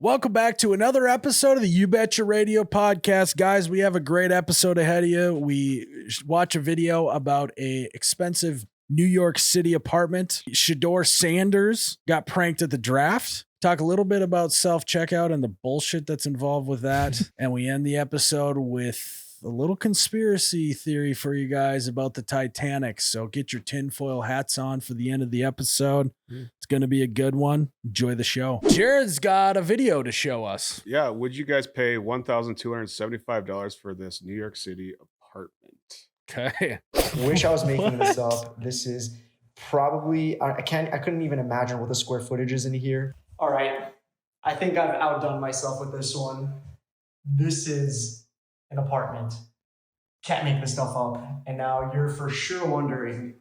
Welcome back to another episode of the You Betcha Radio podcast. Guys, we have a great episode ahead of you. We watch a video about a expensive New York City apartment. Shedeur Sanders got pranked at the draft. Talk a little bit about self-checkout and the bullshit that's involved with that. And we end the episode with a little conspiracy theory for you guys about the Titanic. So get your tinfoil hats on for the end of the episode. It's going to be a good one. Enjoy the show. Jared's got a video to show us. Yeah. Would you guys pay $1,275 for this New York City apartment? Okay. Wish I was making this up. This is probably, I couldn't even imagine what the square footage is in here. All right. I think I've outdone myself with this one. This is an apartment. Can't make this stuff up. And now you're for sure wondering,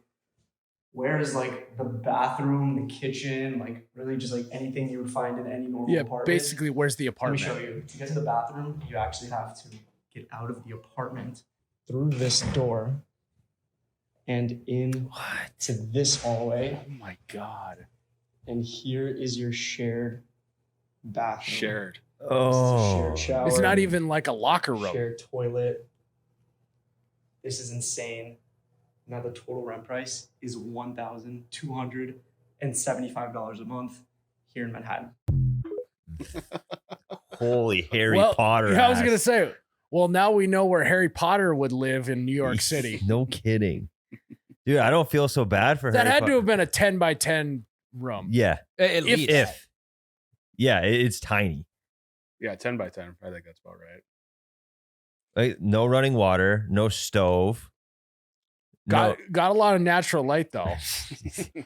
where is like the bathroom, the kitchen, like really just like anything you would find in any normal apartment? Basically, where's the apartment? Let me show you. To get to the bathroom, you actually have to get out of the apartment through this door and in to this hallway. Oh my God. And here is your shared bathroom. Shared. Oh. Shared shower. It's not even like a locker room. Shared toilet. This is insane. Now the total rent price is $1,275 a month here in Manhattan. Holy Harry Potter. Yeah, I was going to say, well, now we know where Harry Potter would live in New York City. No kidding. Dude, I don't feel so bad for that. Harry Had to have been a 10 by 10 room. Yeah. If. Yeah, it's tiny. Yeah, 10 by 10. I think that's about right. Like, no running water, no stove. Got a lot of natural light though.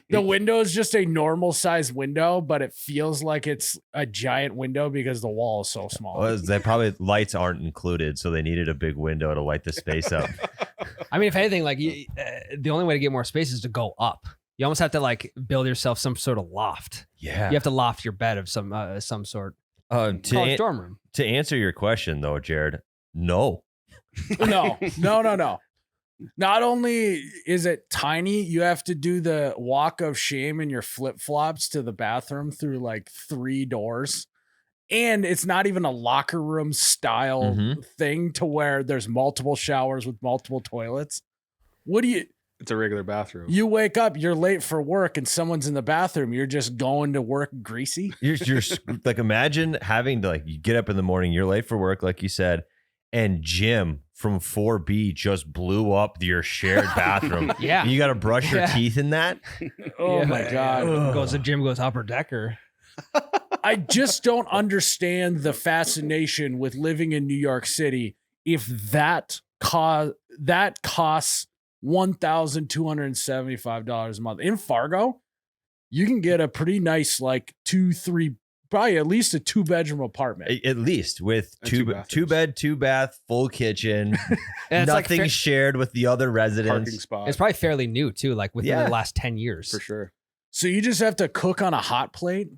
The window is just a normal size window, but it feels like it's a giant window because the wall is so small. Well, they probably lights aren't included, so they needed a big window to light the space up. I mean, if anything, like the only way to get more space is to go up. You almost have to like build yourself some sort of loft. Yeah, you have to loft your bed of some sort. Call it dorm room. To answer your question though, Jared, no. No. Not only is it tiny, you have to do the walk of shame in your flip-flops to the bathroom through like 3 doors. And it's not even a locker room style thing to where there's multiple showers with multiple toilets. It's a regular bathroom. You wake up, you're late for work and someone's in the bathroom. You're just going to work greasy. You're like, imagine having to like, you get up in the morning, you're late for work, like you said, and Jim from 4B just blew up your shared bathroom. Yeah. You got to brush your teeth in that. Oh my God. Jim goes upper decker. I just don't understand the fascination with living in New York City if that costs $1,275 a month. In Fargo, you can get a pretty nice like 2-3, probably at least a 2-bedroom apartment. At least with two bed, 2 bath, full kitchen, And nothing like shared with the other residents. Parking spot. It's probably fairly new too, like within the last 10 years. For sure. So you just have to cook on a hot plate?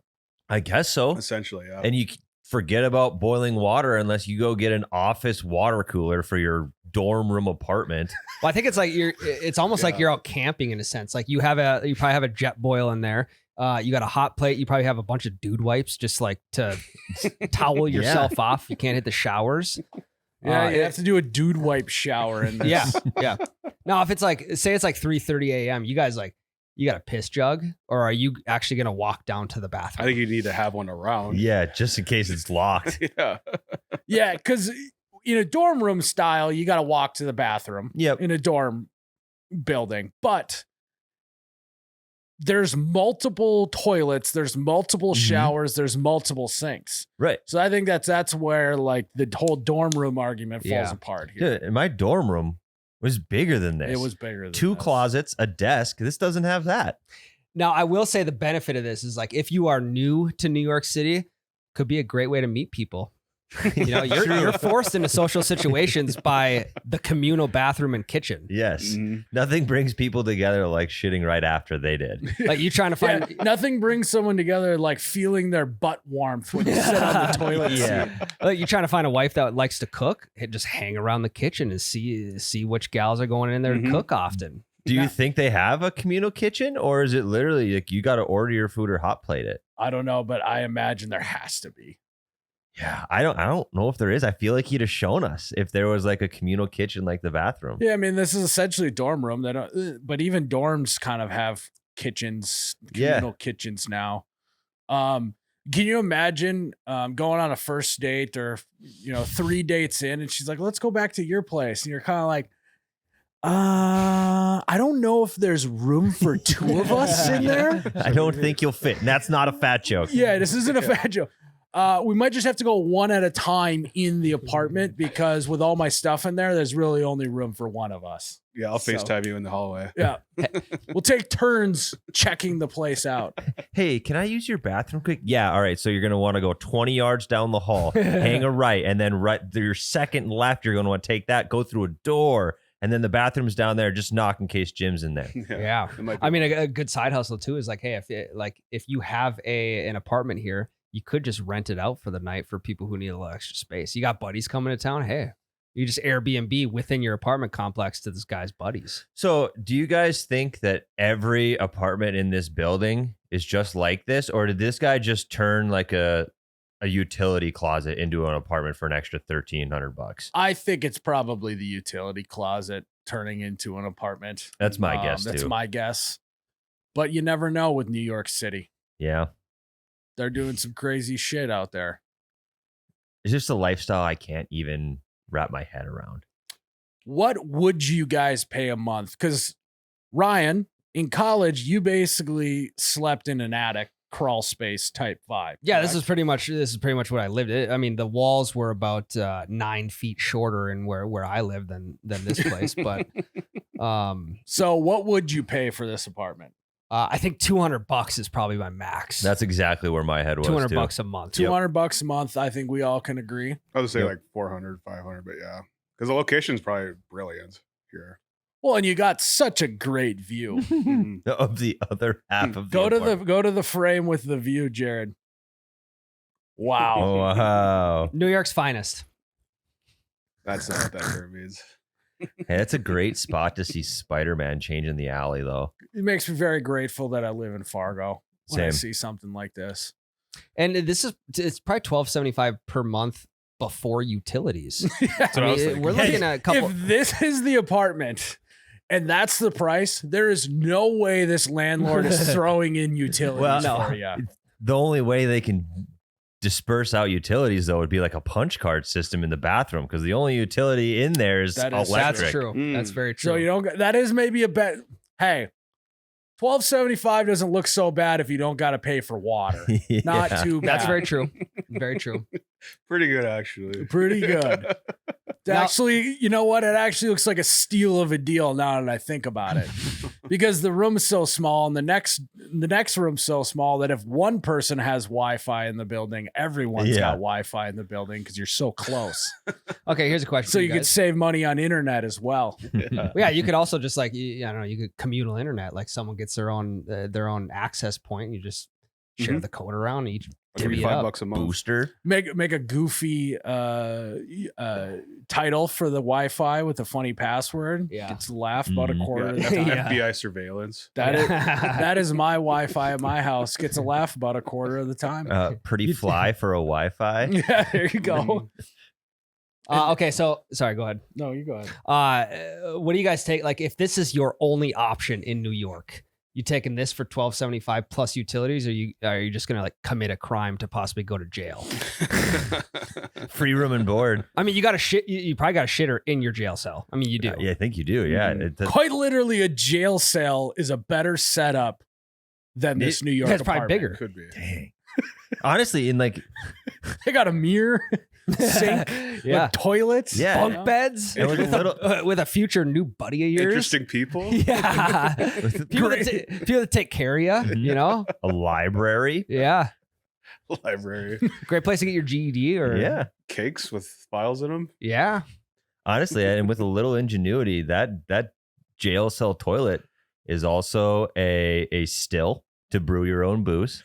I guess so. Essentially, yeah. And you forget about boiling water unless you go get an office water cooler for your dorm room apartment. Well, I think it's like it's almost like you're out camping in a sense. Like you probably have a jet boil in there. You got a hot plate. You probably have a bunch of dude wipes just like to towel yourself off. You can't hit the showers. Yeah, you have to do a dude wipe shower in this. Yeah. Now, if it's like, say it's like 3:30 a.m., you guys like, you got a piss jug, or are you actually going to walk down to the bathroom? I think you need to have one around. Yeah, just in case it's locked. Yeah. Yeah, because in a dorm room style, you got to walk to the bathroom. Yep. In a dorm building. But there's multiple toilets, there's multiple showers, there's multiple sinks. Right. So I think that's where like the whole dorm room argument falls apart here. Dude, my dorm room was bigger than this. It was bigger than 2 this. closets, a desk. This doesn't have that. Now, I will say the benefit of this is like, if you are new to New York City, could be a great way to meet people. You know, you're forced into social situations by the communal bathroom and kitchen. Yes. Nothing brings people together like shitting right after they did. Like you trying to find nothing brings someone together like feeling their butt warmth when you sit on the toilet seat. Like you're trying to find a wife that likes to cook, just hang around the kitchen and see which gals are going in there to cook often. Do you think they have a communal kitchen, or is it literally like you got to order your food or hot plate it? I don't know, but I imagine there has to be. Yeah, I don't know if there is. I feel like he'd have shown us if there was like a communal kitchen like the bathroom. Yeah, I mean, this is essentially a dorm room. But even dorms kind of have kitchens, communal kitchens now. Can you imagine going on a first date or 3 dates in, and she's like, "Let's go back to your place," and you're kind of like, I don't know if there's room for 2 of us in there. I don't think you'll fit. And that's not a fat joke. Yeah, this isn't a fat joke. We might just have to go one at a time in the apartment because with all my stuff in there, there's really only room for one of us. Yeah, I'll FaceTime you in the hallway. Yeah. We'll take turns checking the place out. Hey, can I use your bathroom quick? Yeah, all right. So you're going to want to go 20 yards down the hall, hang a right, and then your second left, you're going to want to take that, go through a door, and then the bathroom's down there. Just knock in case Jim's in there. Yeah. I mean, a good side hustle too is like, hey, if you have an apartment here, you could just rent it out for the night for people who need a little extra space. You got buddies coming to town. Hey, you just Airbnb within your apartment complex to this guy's buddies. So do you guys think that every apartment in this building is just like this? Or did this guy just turn like a utility closet into an apartment for an extra $1,300? I think it's probably the utility closet turning into an apartment. That's my guess, That's too. my guess. But you never know with New York City. Yeah. They're doing some crazy shit out there. It's just a lifestyle I can't even wrap my head around. What would you guys pay a month? Because Ryan, in college, you basically slept in an attic, crawl space type vibe. Yeah, correct? this is pretty much what I lived. I mean, the walls were about 9 feet shorter in where I lived than this place. But so what would you pay for this apartment? I think $200 is probably my max. That's exactly where my head was. $200 a month. $200 a month. I think we all can agree. I would say like 400, 500, but yeah, because the location's probably brilliant here. Well, and you got such a great view. Of the other half of the Go apartment. to the frame with the view, Jared. Wow. Oh, wow. New York's finest. That's not what that term means. Hey, that's a great spot to see Spider-Man changing the alley, though. It makes me very grateful that I live in Fargo when I Same. see something like this. And it's probably $1,275 per month before utilities. That's what I was thinking. We're looking at a couple. If this is the apartment and that's the price, there is no way this landlord is throwing in utilities Well, for you. The only way they can disperse out utilities, though, would be like a punch card system in the bathroom, because the only utility in there is That is- electric. That's true. Mm. That's very true. So you don't. That is maybe a bet. Hey, $1,275 doesn't look so bad if you don't got to pay for water. Not Yeah. too bad. That's very true. Very true. Pretty good, actually. Pretty good. Now- Actually, you know what? It actually looks like a steal of a deal now that I think about it, because the room is so small, and the next room's so small that if one person has Wi-Fi in the building, everyone's got Wi-Fi in the building because you're so close. Okay, here's a question. So for you could guys. save money on internet as well. Well, yeah, you could also just like I don't know, you could communal internet. Like someone gets their own access point, and you just share the code around and each I'll give you divvy it up. $5 a month. Booster. Make a goofy title for the Wi-Fi with a funny password. Yeah. Gets a laugh about a Mhm. quarter. Yeah, of the time. Yeah. FBI surveillance. That is my Wi-Fi at my house. Gets a laugh about a quarter of the time. Pretty fly for a Wi-Fi. Yeah, there you go. Okay, so sorry, go ahead. No, you go ahead. What do you guys take? Like, if this is your only option in New York, you taking this for $1,275 plus utilities, or are you just gonna like commit a crime to possibly go to jail? Free room and board. I mean, you got to shit. You probably got a shitter in your jail cell. I mean, you do. Yeah, I think you do. Yeah. Mhm. Quite literally, a jail cell is a better setup than this New York Yeah, it's probably apartment. bigger. Could be. Dang. Honestly, in like, They got a mirror, sink, Yeah. with toilets, Yeah. Bunk beds And with a little- with a future new buddy of yours. Interesting people. Yeah. people that take care of you, you know? a library. Yeah. Library. Great place to get your GED or Yeah. Cakes with files in them. Yeah. Honestly, and with a little ingenuity, that jail cell toilet is also a still to brew your own booze.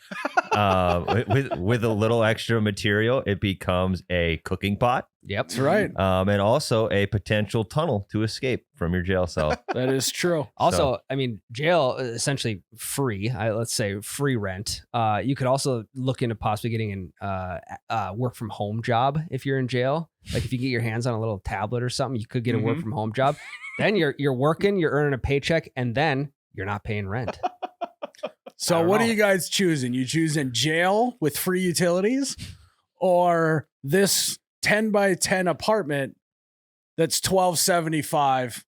With a little extra material, it becomes a cooking pot. Yep. That's right. And also a potential tunnel to escape from your jail cell. That is true. Also, I mean, jail is essentially free. Let's say free rent. You could also look into possibly getting an work from home job if you're in jail. Like if you get your hands on a little tablet or something, you could get a work from home job. Then you're working, you're earning a paycheck, and then you're not paying rent. So what are you guys choosing? You choosing jail with free utilities or this 10 by 10 apartment that's $1,275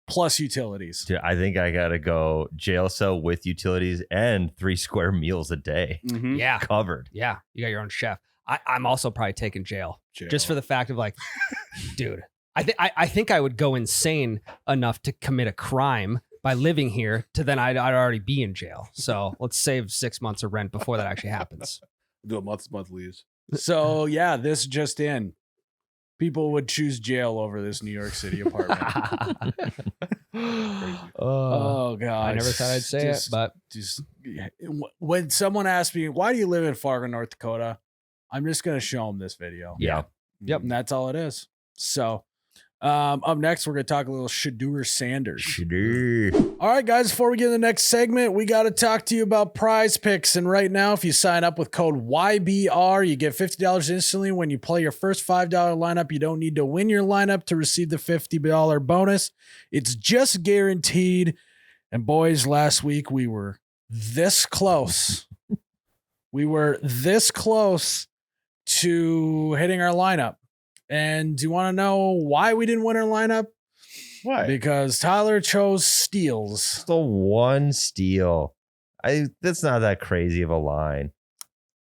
plus utilities? Dude, I think I gotta go jail cell with utilities and 3 square meals a day. Mhm. Yeah. Covered. Yeah. You got your own chef. I'm also probably taking jail. Just for the fact of like, dude, I think I would go insane enough to commit a crime by living here to then I'd already be in jail. So let's save 6 months of rent before that actually happens. Do a month lease. So yeah, this just in. People would choose jail over this New York City apartment. Oh God! I never thought I'd say it, but just when someone asks me, "Why do you live in Fargo, North Dakota?" I'm just gonna show them this video. Yeah. Yep. And that's all it is. So, up next, we're gonna talk a little Shedeur Sanders. All right, guys. Before we get to the next segment, we got to talk to you about Prize Picks. And right now, if you sign up with code YBR, you get $50 instantly when you play your first $5 lineup. You don't need to win your lineup to receive the $50 bonus. It's just guaranteed. And boys, last week we were this close. We were this close to hitting our lineup. And do you want to know why we didn't win our lineup? Why? Because Tyler chose steals. Still one steal. That's not that crazy of a line.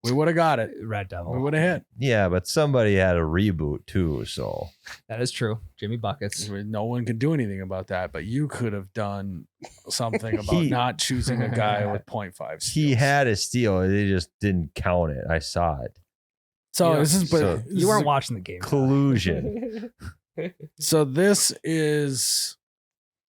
We would have got it. Red Devil. We would have hit. Yeah, but somebody had a reboot too, so That is true. Jimmy Buckets. No one can do anything about that, but you could have done something about not choosing a guy with 0.5 steals. he had a steal. They just didn't count it. I saw it. So You this is so- You weren't watching the game. Collusion. so this is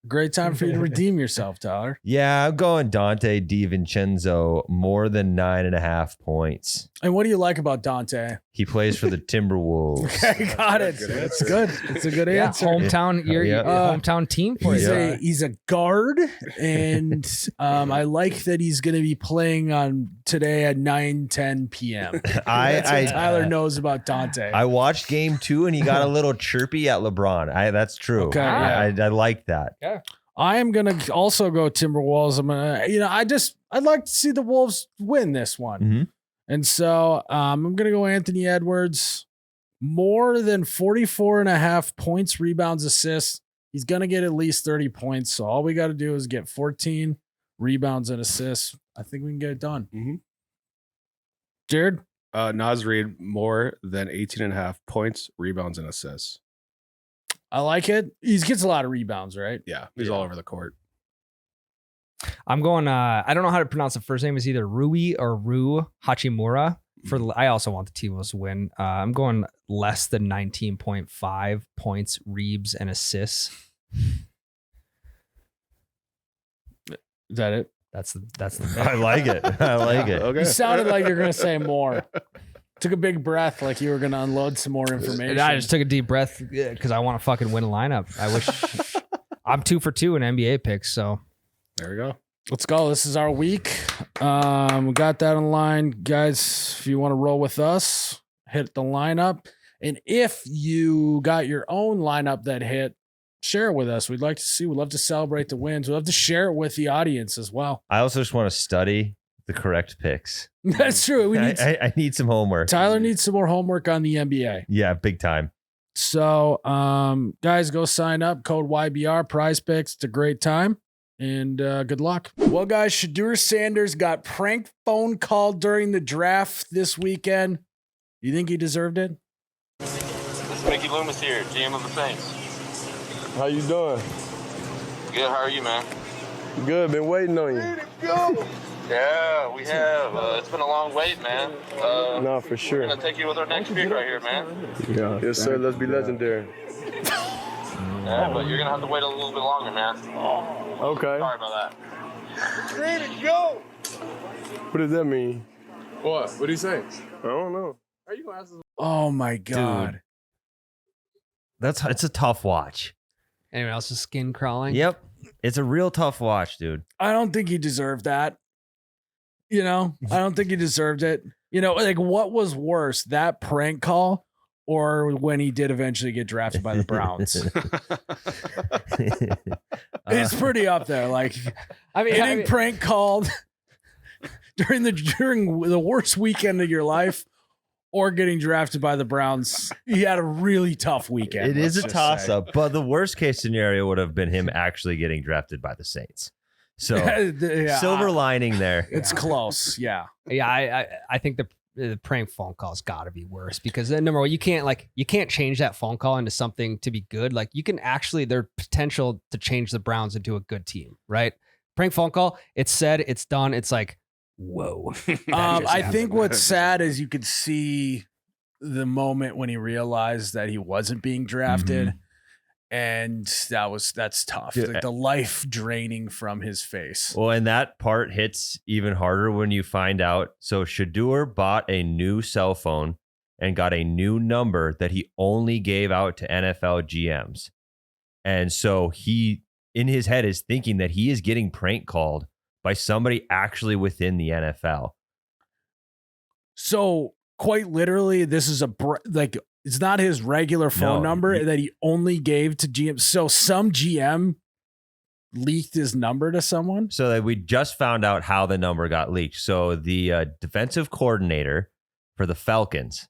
a great time for you to redeem yourself, Tyler. Yeah, I'm going Dante DiVincenzo more than 9.5 points. And what do you like about Dante? He plays for the Timberwolves. Okay, got it. Good That's answer. good. It's a good Yeah, answer. hometown. Your Yeah. hometown team for He's you. he's a guard, and I like that he's going to be playing on today at 9:10 p.m. That's what Tyler knows about Dante. I watched game 2 and he got a little chirpy at LeBron. That's true. Okay, I like that. I am going to also go Timberwolves. I'm going to, I'd like to see the Wolves win this one. Mhm. And so I'm going to go Anthony Edwards, more than 44.5 points, rebounds, assists. He's going to get at least 30 points. So all we got to do is get 14 rebounds and assists. I think we can get it done. Mhm. Jared? Naz Reid more than 18.5 points, rebounds, and assists. I like it. He gets a lot of rebounds, right? Yeah, he's all over the court. I'm going. I don't know how to pronounce the first name. It's either Rui or Ru Hachimura. I also want the T-Wolves to win. I'm going less than 19.5 points, reebs, and assists. Is that it? That's the I like it. I like it. Okay. You sounded like you're going to say more. Took a big breath like you were going to unload some more information. I just took a deep breath because I want to fucking win a lineup. I wish I'm 2 for 2 in NBA picks. So There we go. Let's go. This is our week. We got that on line. Guys, if you want to roll with us, hit the lineup. And if you got your own lineup that hit, share it with us. We'd like to see. We'd love to celebrate the wins. We'd love to share it with the audience as well. I also just want to study the correct picks. That's true. We need I need some homework. Tyler needs some more homework on the NBA. Yeah, big time. So, guys, go sign up. Code YBR, Prize Picks. It's a great time. And good luck. Well, guys, Shedeur Sanders got prank phone called during the draft this weekend. You think he deserved it? This is Mickey Loomis here, GM of the Saints. How you doing? Good, how are you, man? Good, been waiting on you. Yeah, we have. It's been a long wait, man. No, for We're sure. gonna take you with our next pick right here, man. Yes, sir, let's be legendary. Yeah, but you're gonna have to wait a little bit longer, man. Okay. Sorry about that. Ready to go! What does that mean? What? What do you say? I don't know. Are you gonna ask this? Oh my God. It's a tough watch. Anyone else's skin crawling? Yep. It's a real tough watch, dude. I don't think he deserved that. You know, I don't think he deserved it. You know, like what was worse, that prank call or when he did eventually get drafted by the Browns? It's pretty up there. Like, I mean, getting prank called during the worst weekend of your life or getting drafted by the Browns. He had a really tough weekend. It is a let's just toss say. up, but the worst case scenario would have been him actually getting drafted by the Saints. So Yeah, silver lining there. It's close. Yeah. Yeah, I think the prank phone call's got to be worse because number one, you can't change that phone call into something to be good. Like you can actually there's potential to change the Browns into a good team, right? Prank phone call, it's said, it's done. It's like, whoa. I think what's sad is you could see the moment when he realized that he wasn't being drafted. And that's tough. Yeah. Like the life draining from his face. Well, and that part hits even harder when you find out. So Shedeur bought a new cell phone and got a new number that he only gave out to NFL GMs. And so he, in his head, is thinking that he is getting prank called by somebody actually within the NFL. So quite literally, this is it's not his regular phone number that he only gave to GM. So some GM leaked his number to someone. So that we just found out how the number got leaked. So the defensive coordinator for the Falcons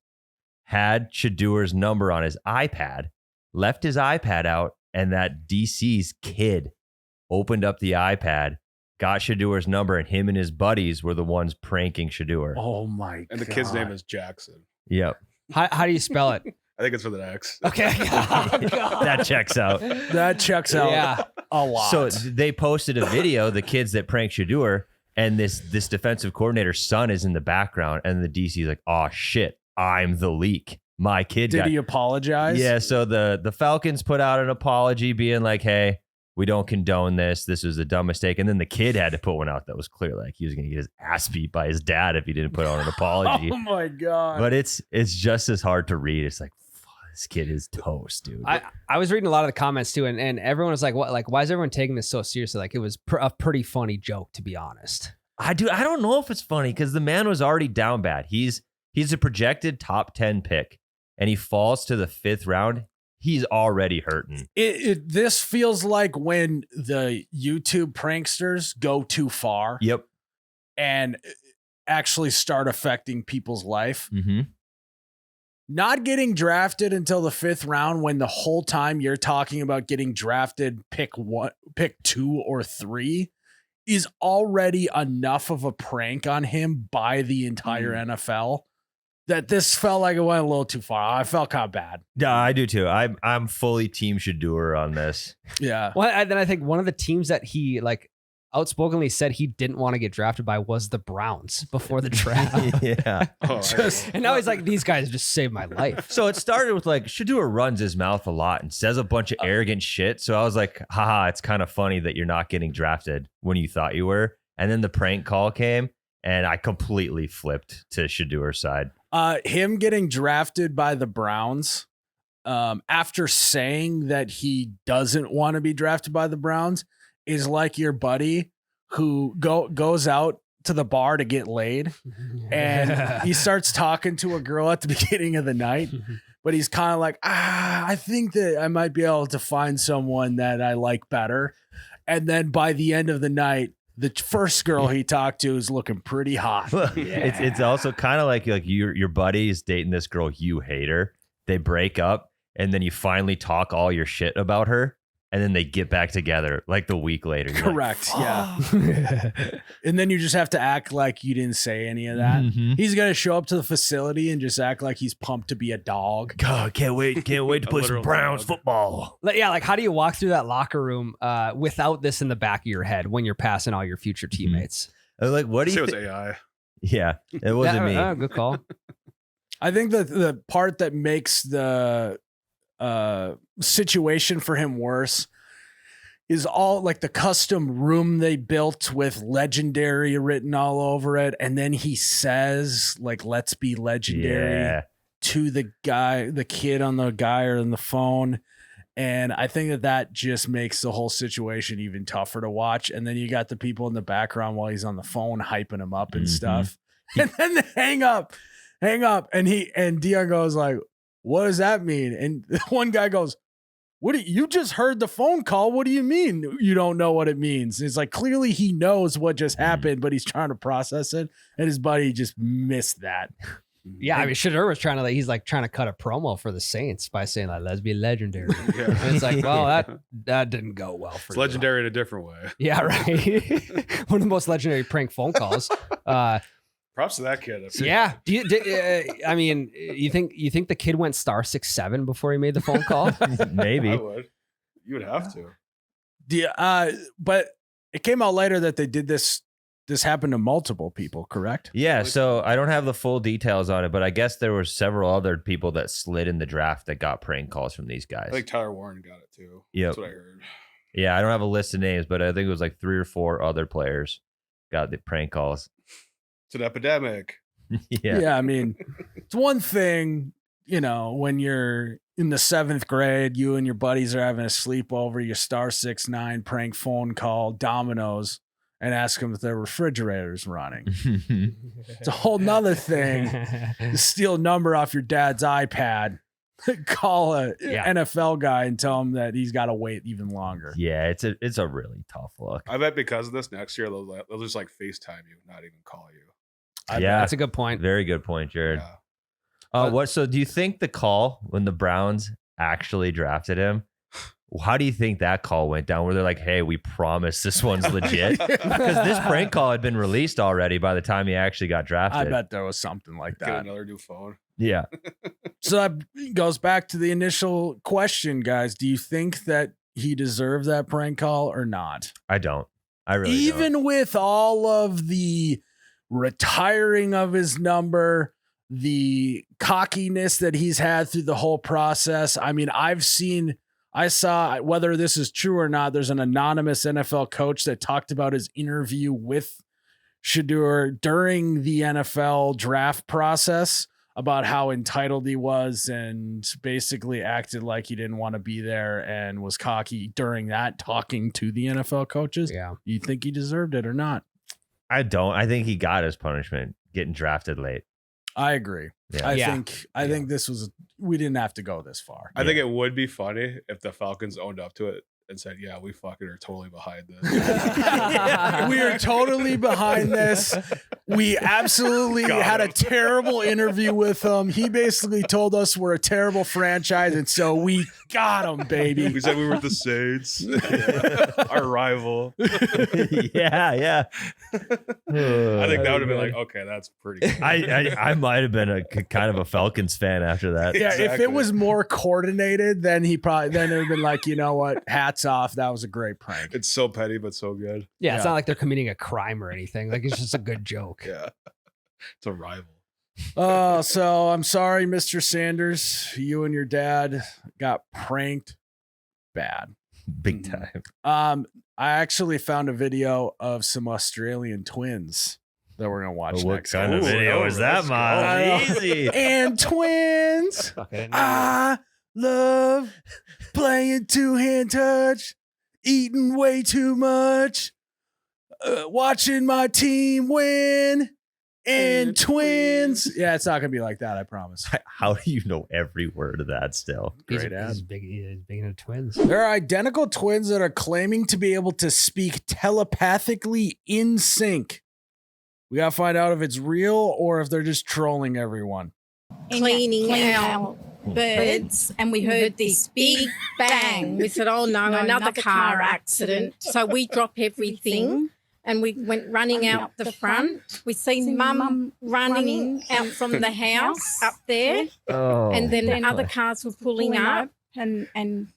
had Shedeur's number on his iPad, left his iPad out, and that DC's kid opened up the iPad, got Shedeur's number, and him and his buddies were the ones pranking Shedeur. Oh my God. And the kid's name is Jackson. Yep. How do you spell it? I think it's with an X. Okay. That checks out. That checks out Yeah. a lot. So they posted a video, the kids that pranked Shedeur, and this defensive coordinator's son is in the background, and the DC's like, oh shit, I'm the leak. My kid did he apologize? Yeah, so the Falcons put out an apology being like, hey, we don't condone this. This was a dumb mistake. And then the kid had to put one out that was clear, like he was going to get his ass beat by his dad if he didn't put out an apology. Oh my God. But it's just as hard to read. It's like, fuck, this kid is toast, dude. I was reading a lot of the comments too, and everyone was like, "What? Like, why is everyone taking this so seriously?" Like, it was a pretty funny joke, to be honest. I don't know if it's funny because the man was already down bad. He's a projected top 10 pick, and he falls to the 5th round. He's already hurting. This feels like when the YouTube pranksters go too far. Yep. And actually start affecting people's life. Mm-hmm. Not getting drafted until the 5th round when the whole time you're talking about getting drafted pick 2 or 3 is already enough of a prank on him by the entire NFL that this felt like it went a little too far. I felt kind of bad. Yeah, I do too. I'm fully team Shedeur on this. Yeah. Well, then I think one of the teams that he like outspokenly said he didn't want to get drafted by was the Browns before the draft. Yeah. And now he's like, these guys just saved my life. So it started with like Shedeur runs his mouth a lot and says a bunch of arrogant shit. So I was like, haha, it's kind of funny that you're not getting drafted when you thought you were. And then the prank call came and I completely flipped to Shedeur's side. Him getting drafted by the Browns after saying that he doesn't want to be drafted by the Browns is like your buddy who goes out to the bar to get laid and he starts talking to a girl at the beginning of the night, but he's kind of like, I think that I might be able to find someone that I like better. And then by the end of the night, the first girl he talked to is looking pretty hot. It's also kind of like your buddy is dating this girl, you hate her. They break up and then you finally talk all your shit about her. And then they get back together like the week later. You're correct. Like, yeah. And then you just have to act like you didn't say any of that. Mm-hmm. He's going to show up to the facility and just act like he's pumped to be a dog. God, can't wait to play some Browns football. Yeah, like how do you walk through that locker room without this in the back of your head when you're passing all your future teammates? Like, what do you think? It was AI. Yeah, it wasn't me. Good call. I think that the part that makes the situation for him worse is all like the custom room they built with legendary written all over it. And then he says like, let's be legendary to the kid on the guy or on the phone. And I think that just makes the whole situation even tougher to watch. And then you got the people in the background while he's on the phone hyping him up and stuff. And then they hang up. And Dion goes like, what does that mean? And one guy goes, you just heard the phone call. What do you mean you don't know what it means? It's like, clearly he knows what just happened, but he's trying to process it. And his buddy just missed that. Yeah, I mean, Shedeur was trying to trying to cut a promo for the Saints by saying like, let's be legendary. Yeah. And it's like, well, that didn't go well for It's you. legendary in a different way. Yeah, right. One of the most legendary prank phone calls. Props to that kid. Yeah. I mean, you think the kid went *67 before he made the phone call? Maybe. I would. You would have to. But it came out later that they did this. This happened to multiple people, correct? Yeah, so I don't have the full details on it, but I guess there were several other people that slid in the draft that got prank calls from these guys. I think Tyler Warren got it too. Yep. That's what I heard. Yeah, I don't have a list of names, but I think it was like 3 or 4 other players got the prank calls. It's an epidemic. Yeah, I mean, it's one thing, when you're in the 7th grade, you and your buddies are having a sleepover, your *69 prank phone call, Domino's, and ask them if their refrigerator's running. It's a whole nother thing to steal a number off your dad's iPad, call a NFL guy and tell him that he's got to wait even longer. Yeah, it's a really tough look. I bet because of this, next year they'll just like FaceTime you, not even call you. Yeah, that's a good point. Very good point, Jared. Yeah. So do you think the call when the Browns actually drafted him, how do you think that call went down? Where they're like, hey, we promise this one's legit? Because this prank call had been released already by the time he actually got drafted. I bet there was something like Get that. another new phone. Yeah. So that goes back to the initial question, guys. Do you think that he deserved that prank call or not? I don't. I really Even don't. with all of the retiring of his number, the cockiness that he's had through the whole process. I mean, I saw, whether this is true or not, there's an anonymous NFL coach that talked about his interview with Shedeur during the NFL draft process about how entitled he was and basically acted like he didn't want to be there and was cocky during that, talking to the NFL coaches. Yeah. You think he deserved it or not? I don't. I think he got his punishment getting drafted late. I agree. Yeah. I think this was, we didn't have to go this far. I think it would be funny if the Falcons owned up to it and said, yeah, we fucking are totally behind this. We are totally behind this. We absolutely had a terrible interview with him. He basically told us we're a terrible franchise, and so we got him, baby. We said we were the Saints, our rival. Yeah. I think that would have been like, okay, that's pretty good. I might have been a kind of a Falcons fan after that. Yeah, if Exactly. it was more coordinated, then it would have been like, you know what? Hats off. That was a great prank. It's so petty, but so good. Yeah, it's not like they're committing a crime or anything. Like, it's just a good joke. Yeah. It's a rival. Oh, so I'm sorry, Mr. Sanders. You and your dad got pranked bad. Big time. I actually found a video of some Australian twins that we're gonna watch What next. kind of video is that, Miles? Easy. And twins. I love playing 2-hand touch, eating way too much, watching my team win, and twins. Yeah, it's not gonna be like that, I promise. How do you know every word of that still? Great ad. He's big into twins. There are identical twins that are claiming to be able to speak telepathically in sync. We gotta find out if it's real or if they're just trolling everyone. Cleaning out birds, and we heard this big bang. We said, oh no, another car accident. So we drop everything and we went running out the front. We seen Mum running out from the house up there, and then other cars were pulling up and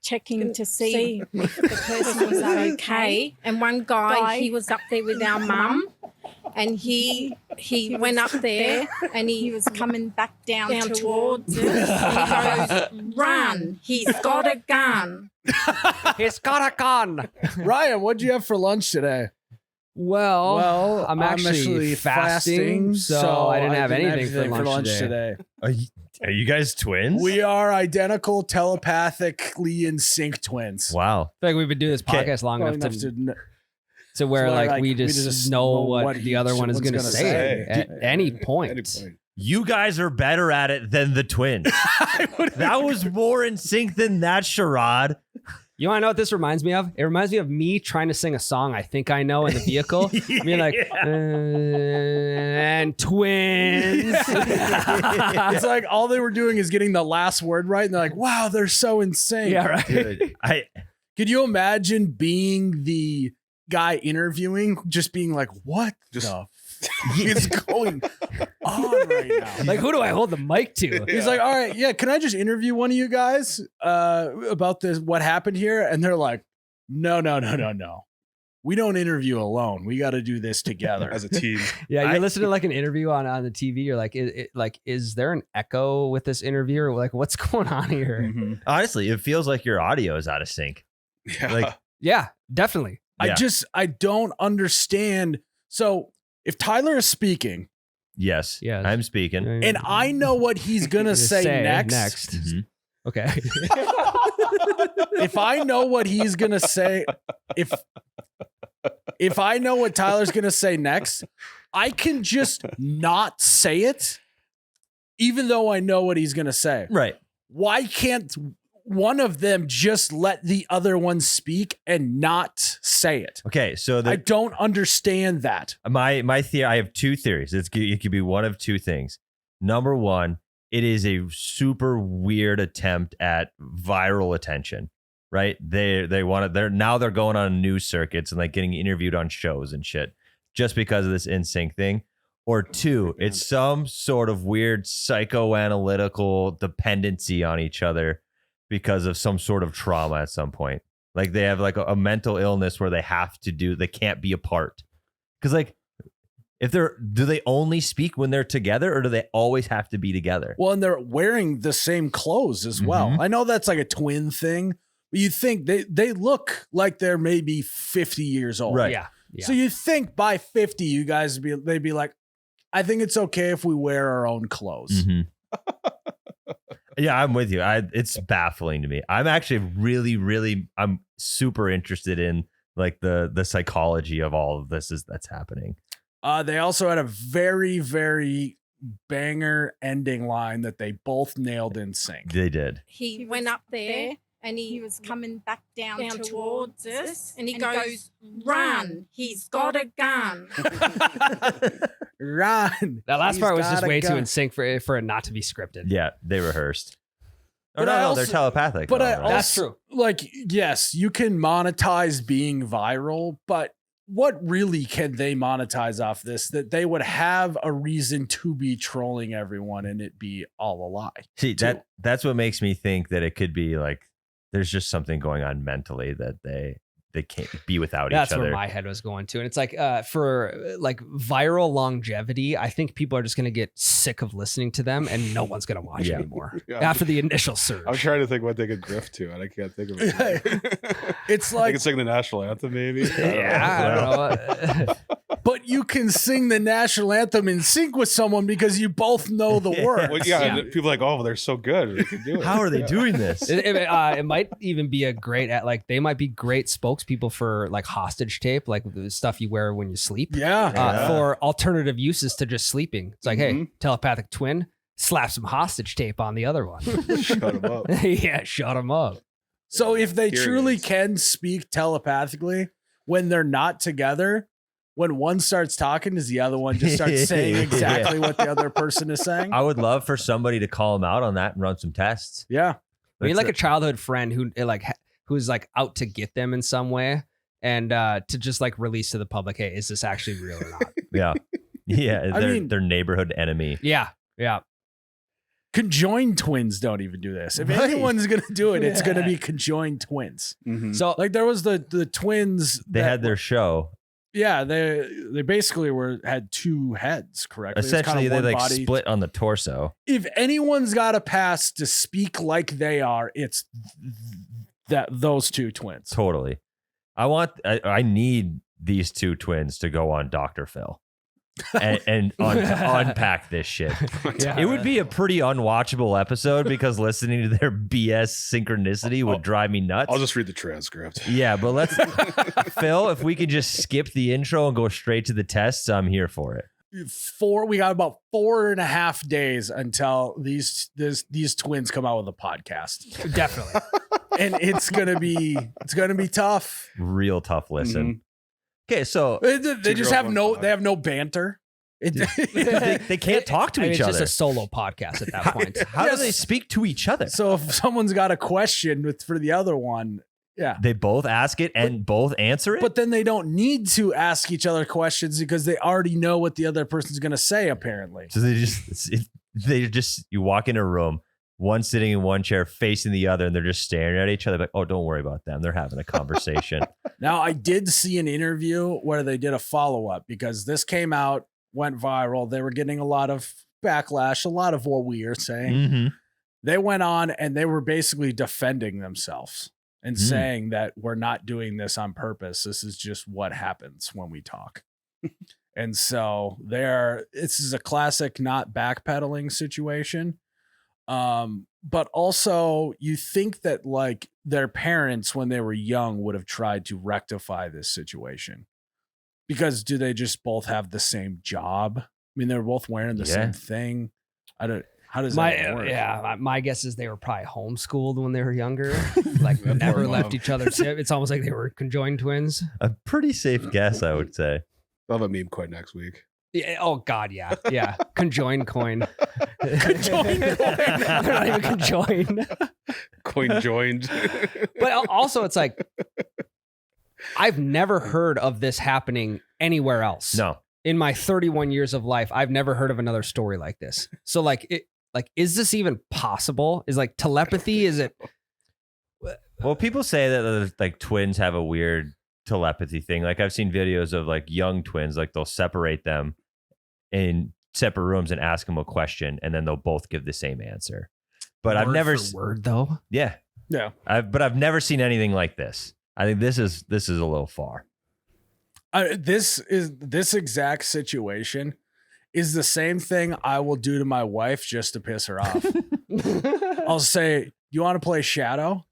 checking to see if the person was okay. And one guy, he was up there with our mum, and he went up there and he was coming back down towards us. And he goes, "Run! He's got a gun." He's got a gun. Ryan, what'd you have for lunch today? Well, I'm actually fasting, so I didn't have anything for lunch today. Are you guys twins? We are identical, telepathically in sync twins. Wow. I feel like we've been doing this podcast long enough to where so like we just know what the other one is going to say at any point. You guys are better at it than the twins. That was more in sync than that charade. You want to know what this reminds me of? It reminds me of me trying to sing a song I think I know in the vehicle. Being like, and twins. It's like all they were doing is getting the last word right. And they're like, wow, they're so insane. Yeah, right. Dude, Could you imagine being the guy interviewing, just being like, what the f- is going on right now? Like, who do I hold the mic to? He's like, all right, yeah, can I just interview one of you guys about this, what happened here? And they're like, no. We don't interview alone. We got to do this together as a team. Yeah, you're listening to like an interview on the TV. You're like, is there an echo with this interview? Or like, what's going on here? Mm-hmm. honestly, it feels like your audio is out of sync. Yeah. Like, Yeah, definitely. Yeah. I don't understand. So if Tyler is speaking yes, I'm speaking. and I know what he's going to say next. Mhm. Okay. If I know what he's going to say, if I know what Tyler's going to say next, I can just not say it, even though I know what he's going to say. Right. Why can't one of them just let the other one speak and not say it? Okay, so I don't understand that. my theory. I have two theories. It could be one of two things. Number one, it is a super weird attempt at viral attention. Right? They're going on news circuits and like getting interviewed on shows and shit just because of this NSYNC thing. Or two, it's some sort of weird psychoanalytical dependency on each other because of some sort of trauma at some point. Like they have like a mental illness where they can't be apart. Because like, do they only speak when they're together or do they always have to be together? Well, and they're wearing the same clothes as well. Mhm. I know that's like a twin thing, but you think they look like they're maybe 50 years old. Right. Yeah. So you think by 50, you guys they'd be like, I think it's okay if we wear our own clothes. Mhm. Yeah, I'm with you. It's baffling to me. I'm actually really, I'm super interested in like the psychology of all of this that's happening. They also had a very, very banger ending line that they both nailed in sync. They did. He went up there and he was coming back down towards us. And he goes, "Run! He's got a gun." Run. That last He's part was got just a way too gun. in sync for it not to be scripted. Yeah, they rehearsed. Oh, But no, I no, they're also- telepathic. But and I all that. That's also, true. like, yes, you can monetize being viral, but what really can they monetize off this that they would have a reason to be trolling everyone and it be all a lie? See, too. that's what makes me think that it could be like there's just something going on mentally that they can't be without That's each other. where my head was going to. And it's like for like viral longevity, I think people are just going to get sick of listening to them and no one's going to watch Yeah. anymore Yeah. after the initial surge. I'm trying to think what they could drift to, and I can't think of it. It's I like, could sing the national anthem, maybe. Yeah, I don't know. but you can sing the national anthem in sync with someone because you both know the words. Well, yeah, people are like, oh, they're so good. They can do it. How are they Yeah. doing this? It might even be a great they might be great spokespeople for like hostage tape, like the stuff you wear when you sleep. Yeah. Yeah. For alternative uses to just sleeping. It's like, hey, Mhm. telepathic twin, slap some hostage tape on the other one. Shut them up. Yeah, shut them up. So if they Here it truly is. can speak telepathically when they're not together, when one starts talking, does the other one just start saying exactly what the other person is saying? I would love for somebody to call them out on that and run some tests. Yeah. I mean, That's like a childhood friend who's like out to get them in some way, and to just like release to the public, hey, is this actually real or not? Yeah. Yeah. I Their mean- their neighborhood enemy. Yeah. Conjoined twins don't even do this. If Right. anyone's going to do it, it's going to be conjoined twins. Mhm. So Like there was the twins They that had their show Yeah, they basically had two heads, correct? Essentially, they like split on the torso. If anyone's got a pass to speak like they are, it's those two twins. Totally. I need these two twins to go on Dr. Phil and unpack this shit. Yeah. It would be a pretty unwatchable episode because listening to their BS synchronicity would drive me nuts. I'll just read the transcript. Yeah, but let's Phil, if we could just skip the intro and go straight to the tests, I'm here for it. We got about 4.5 days until these twins come out with a podcast. Definitely. And it's gonna be tough. Real tough listen. Okay, so They just have no banter. they can't talk to each It's other. just a solo podcast at that point. How do they speak to each other? So if someone's got a question for the other one, yeah, They both ask it and both answer it? but then they don't need to ask each other questions because they already know what the other person's gonna say. Apparently, So you walk in a room, one sitting in one chair facing the other, and they're just staring at each other like, oh, don't worry about them. They're having a conversation. now I did see an interview where they did a follow up because this came out, went viral. They were getting a lot of backlash, a lot of what we are saying. Mm-hmm. They went on and they were basically defending themselves and saying that we're not doing this on purpose. This is just what happens when we talk. And so this is a classic not backpedaling situation. But also you think that like their parents when they were young would have tried to rectify this situation. Because do they just both have the same job? I mean, they're both wearing the same thing. How does that work? Yeah, my guess is they were probably homeschooled when they were younger. Like never left each other. It's almost like they were conjoined twins. A pretty safe guess, I would say. I'll have a meme quite next week. Yeah, oh God, yeah. Conjoined coin. Conjoined coin. They're not even conjoined. Coin joined. But also, it's like I've never heard of this happening anywhere else. No. In my 31 years of life, I've never heard of another story like this. So is this even possible? Is like telepathy? Is it? Well, people say that like twins have a weird telepathy thing. Like I've seen videos of like young twins, like they'll separate them in separate rooms and ask them a question, and then they'll both give the same answer. But I've never word though. Yeah. But I've never seen anything like this. I think this is a little far. This exact situation is the same thing I will do to my wife just to piss her off. I'll say, "You want to play Shadow?"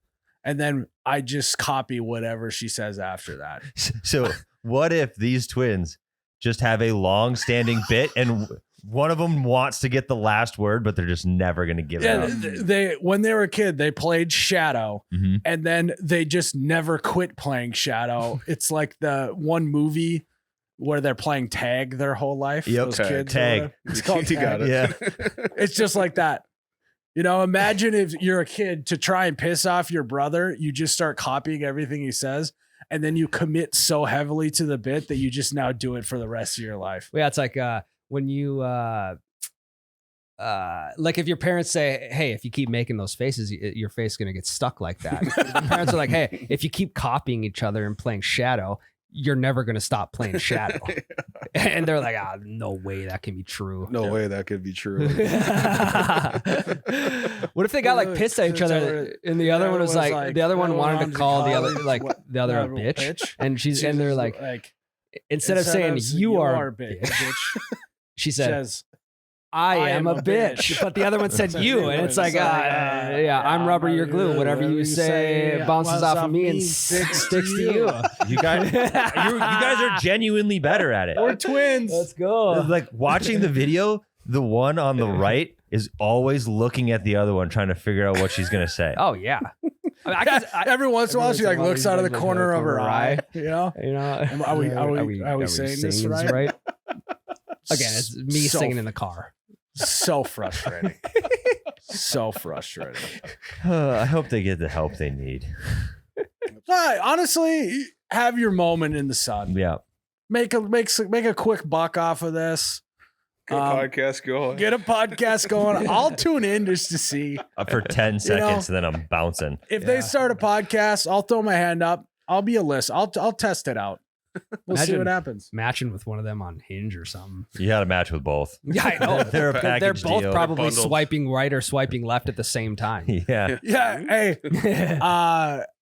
And then I just copy whatever she says after that. So what if these twins just have a long-standing bit and one of them wants to get the last word, but they're just never going to give it up? When they were a kid, they played Shadow, and then they just never quit playing Shadow. It's like the one movie where they're playing tag their whole life. Yep, those kids. tag. It's called tag. You got it. Yeah. It's just like that. You know, imagine if you're a kid to try and piss off your brother, you just start copying everything he says, and then you commit so heavily to the bit that you just now do it for the rest of your life. Yeah, it's like when you like if your parents say, "Hey, if you keep making those faces, your face is gonna get stuck like that." Your parents are like, "Hey, if you keep copying each other and playing Shadow, you're never gonna stop playing Shadow." And they're like, no way that can be true. No way that could be true. What if they got like pissed at each other and the other one was like the other one wanted to call the other the other a bitch, and they're like instead of saying you are a bitch, she says I am a bitch. But the other one said you, and it's like, I'm rubber, you're glue. Whatever you say bounces off of me and sticks to you. You guys are genuinely better at it. We're twins. Let's go. Like watching the video, the one on the right is always looking at the other one, trying to figure out what she's going to say. Oh, yeah. Every once in a while, she like looks out of the corner of her eye. You know? Are we saying this right? Again, it's me singing in the car. So frustrating. So frustrating. I hope they get the help they need. Honestly, have your moment in the sun. Yeah. Make a quick buck off of this. Get a podcast going. Get a podcast going. I'll tune in just to see. For 10 seconds, and then I'm bouncing. If they start a podcast, I'll throw my hand up. I'll be a list. I'll test it out. We'll see Imagine what happens. matching with one of them on Hinge or something. You got to match with both. Yeah, I know. They're a They're package both deal. probably Bundled. swiping right or swiping left at the same time. Yeah. Yeah. Hey,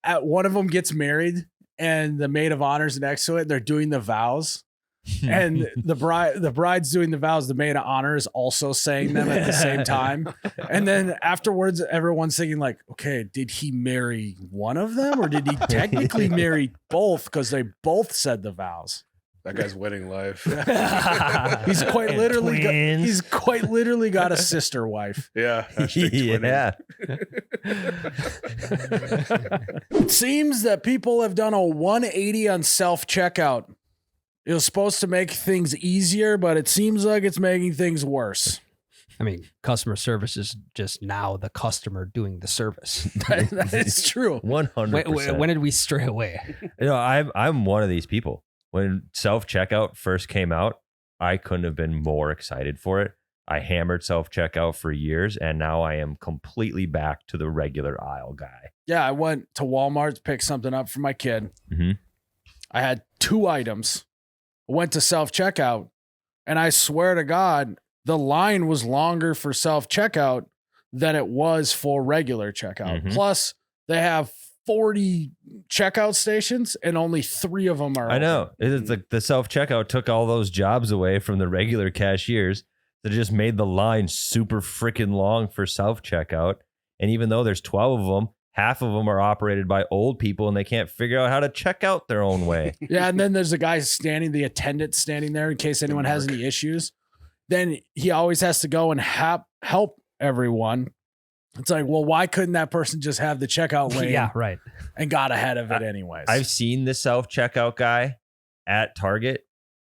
at one of them gets married, and the maid of honor's next to it. They're doing the vows, and the bride's doing the vows. The maid of honor is also saying them at the same time. And then afterwards, everyone's thinking like, okay, did he marry one of them, or did he technically marry both? Because they both said the vows. That guy's winning life. He's quite And literally twins. he's quite literally got a sister wife. Yeah. hashtag Yeah. It seems that people have done a 180 on self-checkout. It was supposed to make things easier, but it seems like it's making things worse. I mean, customer service is just now the customer doing the service. That is true. 100%. When did we stray away? You know, I'm one of these people. When self-checkout first came out, I couldn't have been more excited for it. I hammered self-checkout for years, and now I am completely back to the regular aisle guy. Yeah, I went to Walmart to pick something up for my kid. Mm-hmm. I had 2 items. I went to self-checkout, and I swear to God, the line was longer for self-checkout than it was for regular checkout. Mhm. Plus, they have 40 checkout stations, and only 3 of them are I know. open. It's like the self-checkout took all those jobs away from the regular cashiers. That just made the line super freaking long for self-checkout. And even though there's 12 of them, half of them are operated by old people, and they can't figure out how to check out their own way. Yeah, and then there's a guy standing, the attendant standing there in case anyone has any issues. Then he always has to go and help everyone. It's like, well, why couldn't that person just have the checkout lane Yeah, right. and got ahead of it anyways? I've seen the self-checkout guy at Target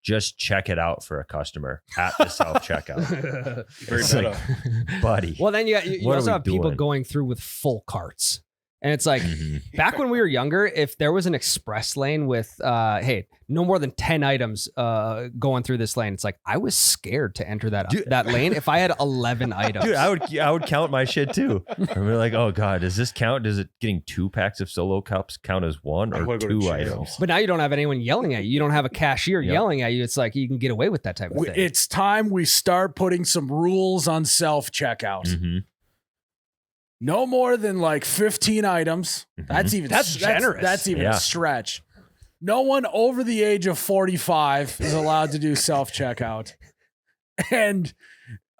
just check it out for a customer at the self-checkout. Very It's like, meta. buddy. Well, then you What are also we have people doing? going through with full carts. And it's like, Mhm. back when we were younger, if there was an express lane with, hey, no more than 10 items going through this lane, it's like, I was scared to enter that Dude. that lane if I had 11 items. Dude, I would count my shit too. And we're like, oh God, does this count? Does it getting 2 packs of solo cups count as one I or wanna go to 2 jail. items? But now you don't have anyone yelling at you. You don't have a cashier Yep. yelling at you. It's like you can get away with that type of thing. It's time we start putting some rules on self-checkout. Mhm. No more than like 15 items. That's even That's generous. That's even Yeah. a stretch. No one over the age of 45 is allowed to do self-checkout. And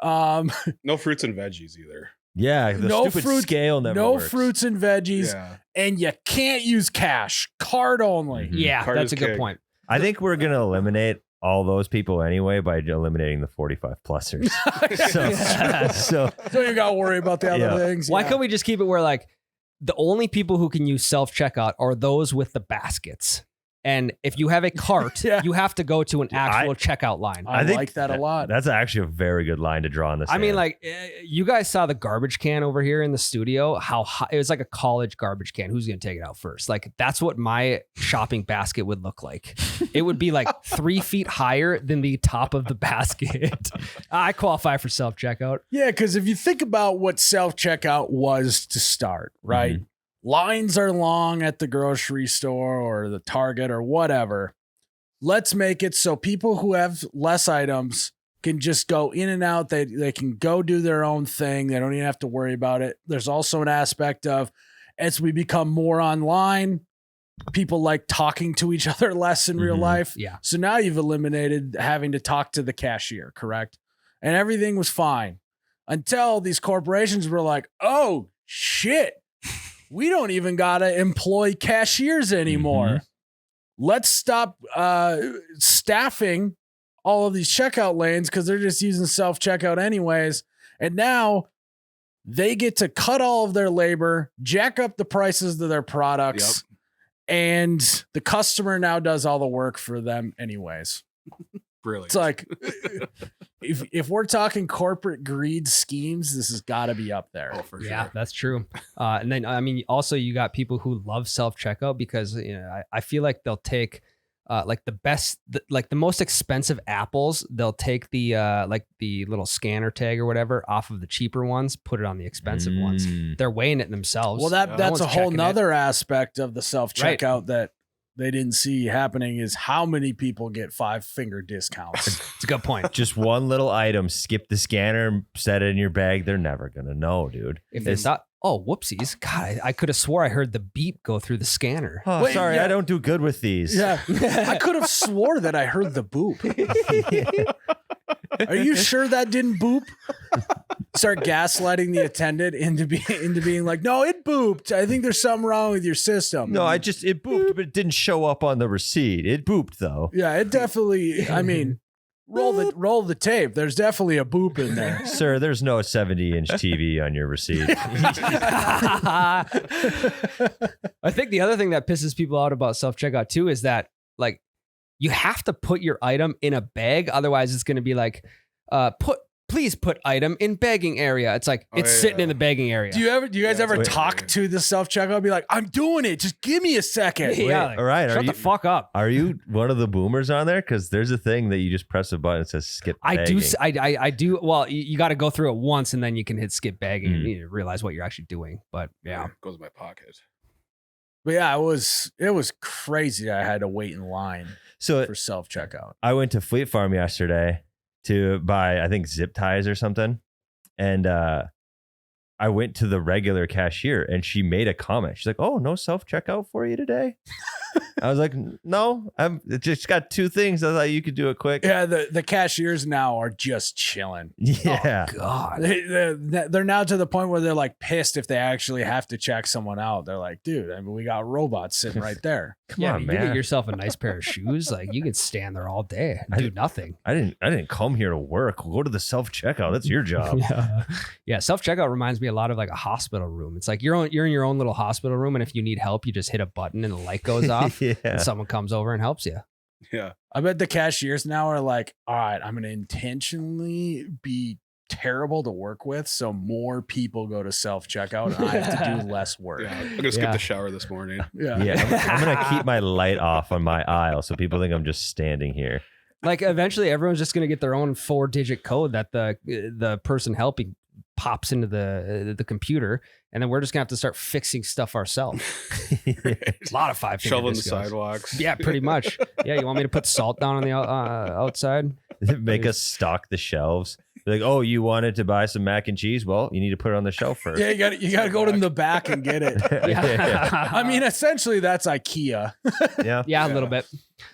No fruits and veggies either. Yeah, the No stupid fruit- scale never no works. fruits and veggies, Yeah. and you can't use cash, card only. Mhm. Yeah, Card that's is a good king. point. I think we're gonna eliminate all those people anyway by eliminating the 45 plusers. so So you got to worry about the other Yeah. things. Why yeah. can't we just keep it where like the only people who can use self checkout are those with the baskets? And if you have a cart, Yeah. you have to go to an actual checkout line. I think like that a lot. That's actually a very good line to draw in the I sand. mean, like you guys saw the garbage can over here in the studio. How high, it was like a college garbage can. Who's going to take it out first? Like that's what my shopping basket would look like. It would be like 3 feet higher than the top of the basket. I qualify for self checkout. Yeah, because if you think about what self-checkout was to start, right? Lines are long at the grocery store or the Target or whatever. Let's make it so people who have less items can just go in and out. They can go do their own thing. They don't even have to worry about it. There's also an aspect of as we become more online, people like talking to each other less in real Mhm. life. Yeah. So now you've eliminated having to talk to the cashier, correct? And everything was fine until these corporations were like, oh, shit. We don't even got to employ cashiers anymore. Mhm. Let's stop staffing all of these checkout lanes because they're just using self-checkout anyways. And now they get to cut all of their labor, jack up the prices of their products, and the customer now does all the work for them anyways. Brilliant. It's like if we're talking corporate greed schemes, this has got to be up there. Oh, for Yeah, sure. that's true. And then, I mean, also you got people who love self checkout because, you know, I feel like they'll take like the best, like the most expensive apples. They'll take the like the little scanner tag or whatever off of the cheaper ones, put it on the expensive ones. Mm. They're weighing it themselves. Well, No that's a one's whole checking it. nother aspect of the self checkout that they didn't see happening is how many people get 5-finger discounts. It's a good point. Just one little item, skip the scanner, set it in your bag. They're never going to know, dude. If they thought, oh, whoopsies. God, I could have swore I heard the beep go through the scanner. Oh, Wait, sorry, yeah. I don't do good with these. Yeah. I could have swore that I heard the boop. Are you sure that didn't boop? Start gaslighting the attendant into being like, no, it booped. I think there's something wrong with your system. No, it booped, but it didn't show up on the receipt. It booped though. Yeah, it definitely, I mean, roll the tape. There's definitely a boop in there. Sir, there's no 70-inch TV on your receipt. I think the other thing that pisses people out about self-checkout too is that like you have to put your item in a bag. Otherwise it's going to be like, please put item in bagging area. It's like, it's sitting in the bagging area. Do you guys ever talk to the self-checkout? Be like, I'm doing it. Just give me a second. Yeah. Wait, all right. Shut the fuck up. Are you one of the boomers on there? Because there's a thing that you just press a button that says skip bagging. I do. Well, you got to go through it once and then you can hit skip bagging and you realize what you're actually doing. But yeah. It goes in my pocket. But yeah, it was crazy. I had to wait in line for self-checkout. I went to Fleet Farm yesterday to buy, I think, zip ties or something. And I went to the regular cashier and she made a comment. She's like, oh, no self-checkout for you today? I was like, no, it just got 2 things. I thought you could do it quick. Yeah, the cashiers now are just chilling. Yeah. Oh, God. They're now to the point where they're like pissed if they actually have to check someone out. They're like, dude, I mean, we got robots sitting right there. Come on, you man. get yourself a nice pair of shoes. Like you can stand there all day and do nothing. I didn't come here to work. Go to the self-checkout. That's your job. Yeah. Self-checkout reminds me a lot of like a hospital room. It's like you're in your own little hospital room. And if you need help, you just hit a button and the light goes off and someone comes over and helps you. Yeah. I bet the cashiers now are like, all right, I'm going to intentionally be terrible to work with so more people go to self-checkout and I have to do less work. Yeah. I'm going to skip the shower this morning. Yeah. I'm going to keep my light off on my aisle so people think I'm just standing here. Like eventually everyone's just going to get their own 4-digit code that the person helping pops into the computer, and then we're just gonna have to start fixing stuff ourselves. A lot of 5-finger Shoveling the discounts. sidewalks. Yeah, pretty much. Yeah, you want me to put salt down on the outside? Make us stock the shelves. They're like, oh, you wanted to buy some mac and cheese? Well, you need to put it on the shelf first. Yeah, you got to go to the back and get it. I mean, essentially that's IKEA. Yeah, a little bit.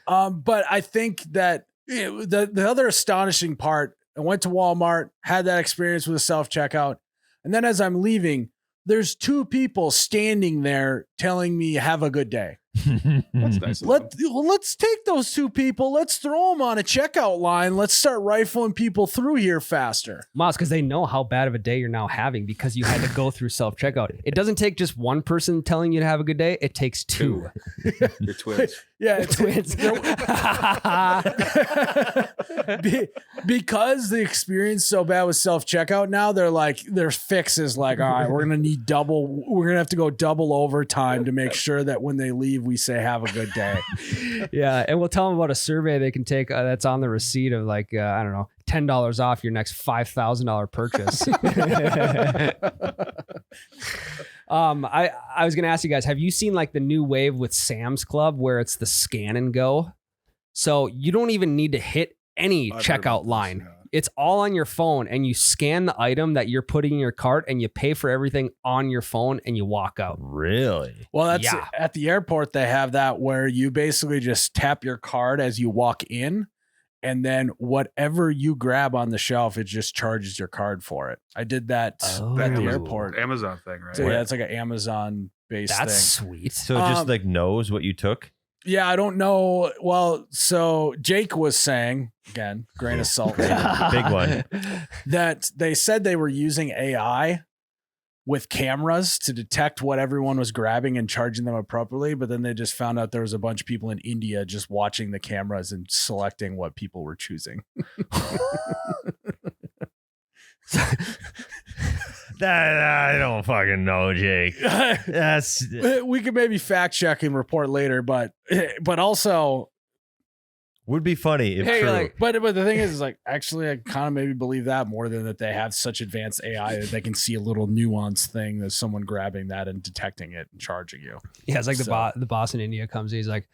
But I think that the other astonishing part, I went to Walmart, had that experience with a self-checkout, and then as I'm leaving, there's 2 people standing there telling me, have a good day. That's nice. Let's take those 2 people. Let's throw them on a checkout line. Let's start rifling people through here faster. Miles, because they know how bad of a day you're now having because you had to go through self-checkout. It doesn't take just one person telling you to have a good day. It takes 2. Your twins. Yeah, it's Twins. Because the experience so bad with self-checkout now, their fix is like, all right, we're going to have to go double overtime to make sure that when they leave, we say, have a good day. Yeah. And we'll tell them about a survey they can take that's on the receipt of like, I don't know, $10 off your next $5,000 purchase. I was going to ask you guys, have you seen like the new wave with Sam's Club where it's the scan and go? So you don't even need to hit any checkout line. It's all on your phone and you scan the item that you're putting in your cart and you pay for everything on your phone and you walk out. Really? Well, that's at the airport. They have that where you basically just tap your card as you walk in. And then whatever you grab on the shelf, it just charges your card for it. I did that at the airport. Amazon thing, right? So yeah, it's like an Amazon based thing. That's sweet. So it just like knows what you took? Yeah, I don't know. Well, so Jake was saying, again, grain of salt, Big one. that they said they were using AI with cameras to detect what everyone was grabbing and charging them appropriately. But then they just found out there was a bunch of people in India just watching the cameras and selecting what people were choosing. I don't fucking know, Jake. That's We could maybe fact check and report later, but also would be funny if true. but the thing is like actually I kind of maybe believe that more than that they have such advanced AI that they can see a little nuanced thing that someone grabbing that and detecting it and charging you. Yeah, it's like the boss in India comes in, he's like,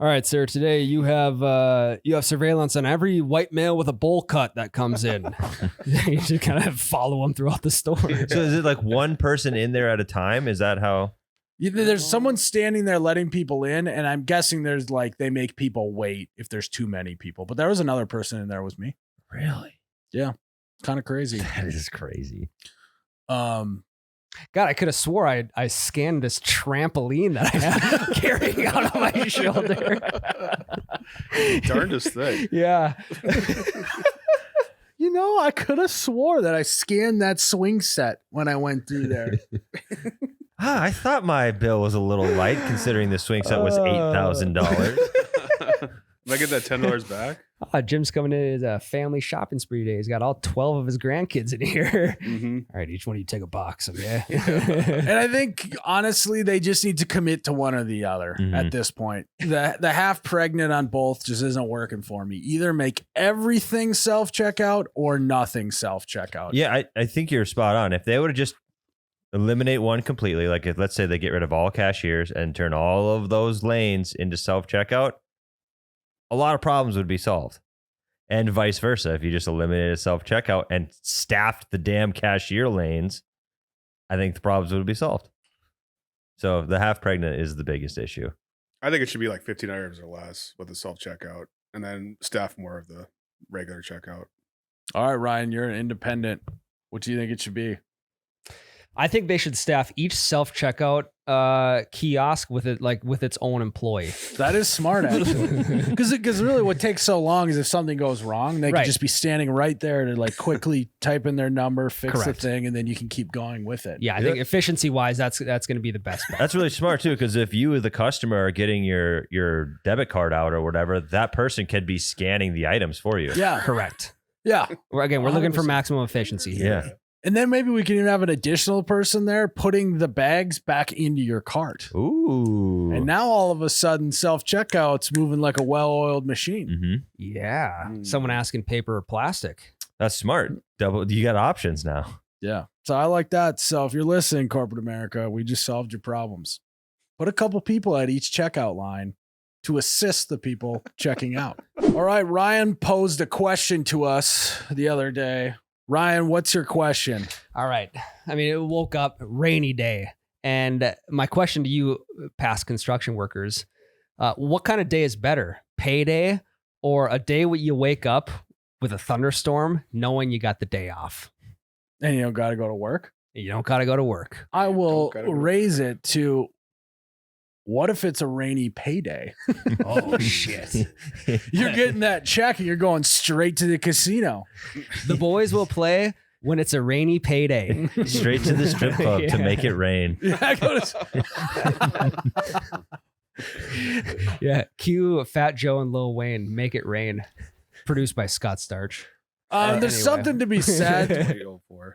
All right, sir. Today you have surveillance on every white male with a bowl cut that comes in. You just kind of follow them throughout the store. So is it like one person in there at a time? Is that how? There's someone standing there letting people in, and I'm guessing there's like they make people wait if there's too many people. But there was another person in there with me. Really? Yeah, kind of crazy. That is crazy. God, I could have swore I scanned this trampoline that I have carrying out on my shoulder. Darndest thing. Yeah. I could have swore that I scanned that swing set when I went through there. I thought my bill was a little light considering the swing set was $8,000. Did I get that $10 back? Jim's coming in his family shopping spree day. He's got all 12 of his grandkids in here. Mm-hmm. All right, each one of you take a box, okay? And I think honestly, they just need to commit to one or the other at this point. The half pregnant on both just isn't working for me. Either make everything self checkout or nothing self checkout. Yeah, I think you're spot on. If they would have just eliminate one completely, like if let's say they get rid of all cashiers and turn all of those lanes into self checkout, a lot of problems would be solved. And vice versa. If you just eliminated self checkout and staffed the damn cashier lanes, I think the problems would be solved. So the half pregnant is the biggest issue. I think it should be like 15 items or less with the self checkout, and then staff more of the regular checkout. All right, Ryan, you're an independent. What do you think it should be? I think they should staff each self-checkout kiosk with its own employee. That is smart, actually. Because really what takes so long is if something goes wrong, they can just be standing right there to like quickly type in their number, fix the thing, and then you can keep going with it. Yeah, I think efficiency-wise, that's going to be the best bet. That's really smart, too, because if you, the customer, are getting your debit card out or whatever, that person could be scanning the items for you. Yeah. Correct. Yeah. We're looking for maximum efficiency here. Yeah. And then maybe we can even have an additional person there putting the bags back into your cart. Ooh. And now all of a sudden, self-checkout's moving like a well-oiled machine. Mm-hmm. Yeah. Someone asking paper or plastic. That's smart. You got options now. Yeah. So I like that. So if you're listening, corporate America, we just solved your problems. Put a couple people at each checkout line to assist the people checking out. All right. Ryan posed a question to us the other day. Ryan, what's your question? All right. I mean, it woke up rainy day. And my question to you, past construction workers, what kind of day is better? Payday or a day where you wake up with a thunderstorm knowing you got the day off? And you don't got to go to work? You don't got to go to work. I will raise it to, what if it's a rainy payday? Oh, shit. You're getting that check and you're going straight to the casino. The boys will play when it's a rainy payday. Straight to the strip club to make it rain. Yeah, Yeah, cue Fat Joe and Lil Wayne, Make It Rain, produced by Scott Starch. There's something to be said.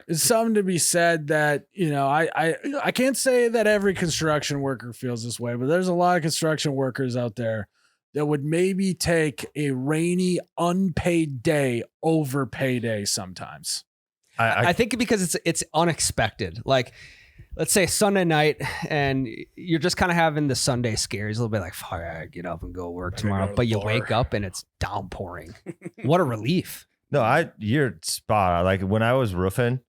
There's something to be said that, I can't say that every construction worker feels this way, but there's a lot of construction workers out there that would maybe take a rainy, unpaid day over payday sometimes. I think because it's unexpected. Like, let's say Sunday night and you're just kind of having the Sunday scares, a little bit like, fuck, I get up and go work tomorrow. But you wake up and it's downpouring. What a relief. No, you're spot on. Like when I was roofing,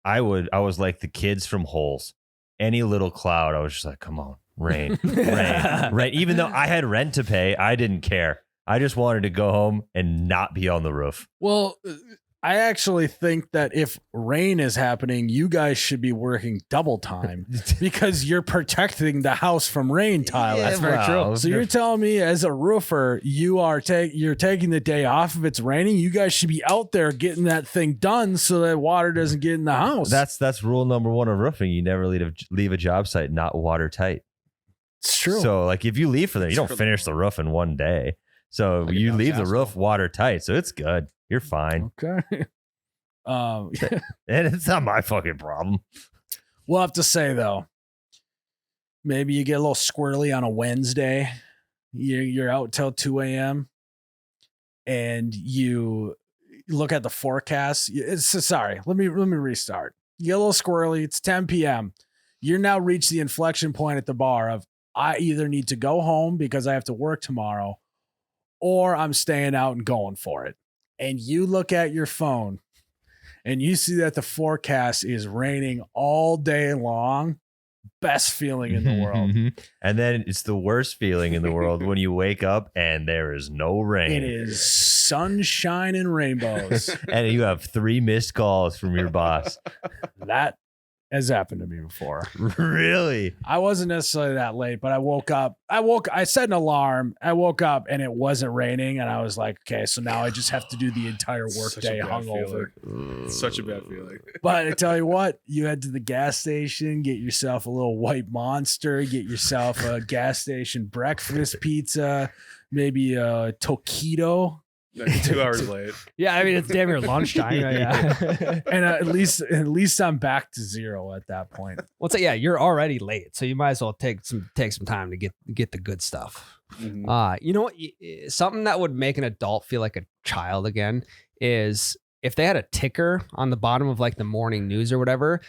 I was like the kids from Holes. Any little cloud, I was just like, come on, rain, rain. Even though I had rent to pay, I didn't care. I just wanted to go home and not be on the roof. Well, I actually think that if rain is happening, you guys should be working double time because you're protecting the house from rain, Tyler. Yeah, that's very true. So you're telling me as a roofer, you're taking the day off if it's raining. You guys should be out there getting that thing done so that water doesn't get in the house. That's rule number one of roofing. You never leave a job site not watertight. It's true. So like if you leave for that, you don't finish the roof in one day. So you leave the roof watertight. So it's good. You're fine. Okay. And it's not my fucking problem. We'll have to say though, maybe you get a little squirrely on a Wednesday. You're out till 2 a.m. and you look at the forecast. Sorry, let me restart. You get a little squirrely. It's 10 p.m. You're now reached the inflection point at the bar of I either need to go home because I have to work tomorrow, or I'm staying out and going for it. And you look at your phone and you see that the forecast is raining all day long. Best feeling in the world. And then it's the worst feeling in the world when you wake up and there is no rain. It is sunshine and rainbows. And you have 3 missed calls from your boss. That has happened to me before. Really? I wasn't necessarily that late, but I woke up. I set an alarm. I woke up and it wasn't raining. And I was like, okay, so now I just have to do the entire workday hungover. Such a bad feeling. But I tell you what, you head to the gas station, get yourself a little white monster, get yourself a gas station breakfast pizza, maybe a taquito. 2 hours late. Yeah, I mean it's damn near lunchtime. Yeah. And at least I'm back to zero at that point. Well, so yeah, you're already late, so you might as well take some time to get the good stuff. Mhm. You know what? Something that would make an adult feel like a child again is if they had a ticker on the bottom of like the morning news or whatever,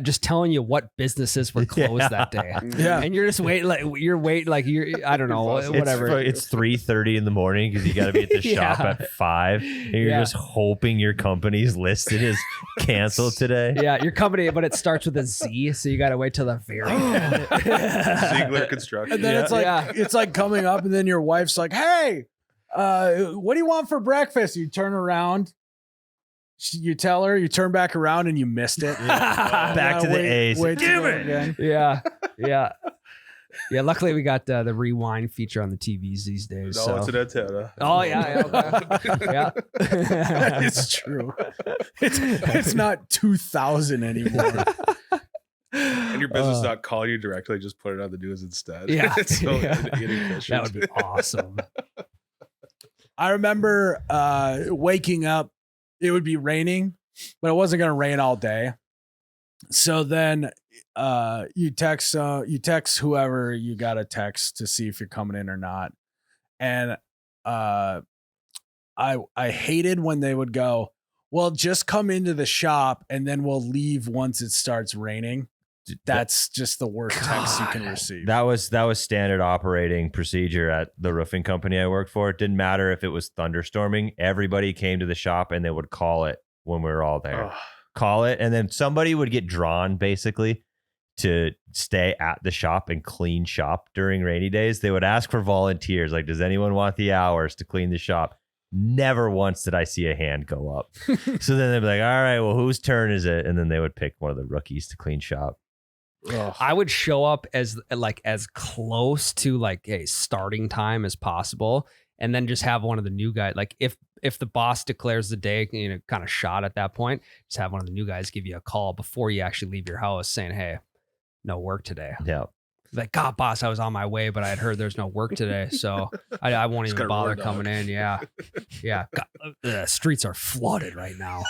just telling you what businesses were closed that day. Yeah. And you're just waiting, like I don't know, whatever. It's 3:30 in the morning because you got to be at the shop at 5, and you're just hoping your company's listed as canceled today. Yeah, your company, but it starts with a Z, so you got to wait till the very end. Ziegler Construction. And then it's like coming up, and then your wife's like, "Hey, what do you want for breakfast?" You turn around. You tell her, you turn back around and you missed it. Back to the A's. Damn it. Yeah. Luckily, we got the rewind feature on the TVs these days. No, so. it's an antenna. Oh yeah. Yeah. It's true. It's not 2000 anymore. And your business not call you directly, just put it on the news instead. Yeah. It's so That inefficient. would be awesome. I remember waking up. It would be raining, but it wasn't going to rain all day. So then you text whoever you got to text to see if you're coming in or not. And I hated when they would go, well, just come into the shop and then we'll leave once it starts raining. That's just the worst text you can receive. That was standard operating procedure at the roofing company I worked for. It didn't matter if it was thunderstorming. Everybody came to the shop and they would call it when we were all there. Call it, and then somebody would get drawn basically to stay at the shop and clean shop during rainy days. They would ask for volunteers, like, does anyone want the hours to clean the shop? Never once did I see a hand go up. So then they'd be like, all right, well, whose turn is it? And then they would pick one of the rookies to clean shop. I would show up as close to like a starting time as possible, and then just have one of the new guys. Like if the boss declares the day, kind of shot at that point, just have one of the new guys give you a call before you actually leave your house, saying, "Hey, no work today." Yeah. Like, God, boss, I was on my way, but I had heard there's no work today, so I won't even bother coming in. Yeah. God, the streets are flooded right now.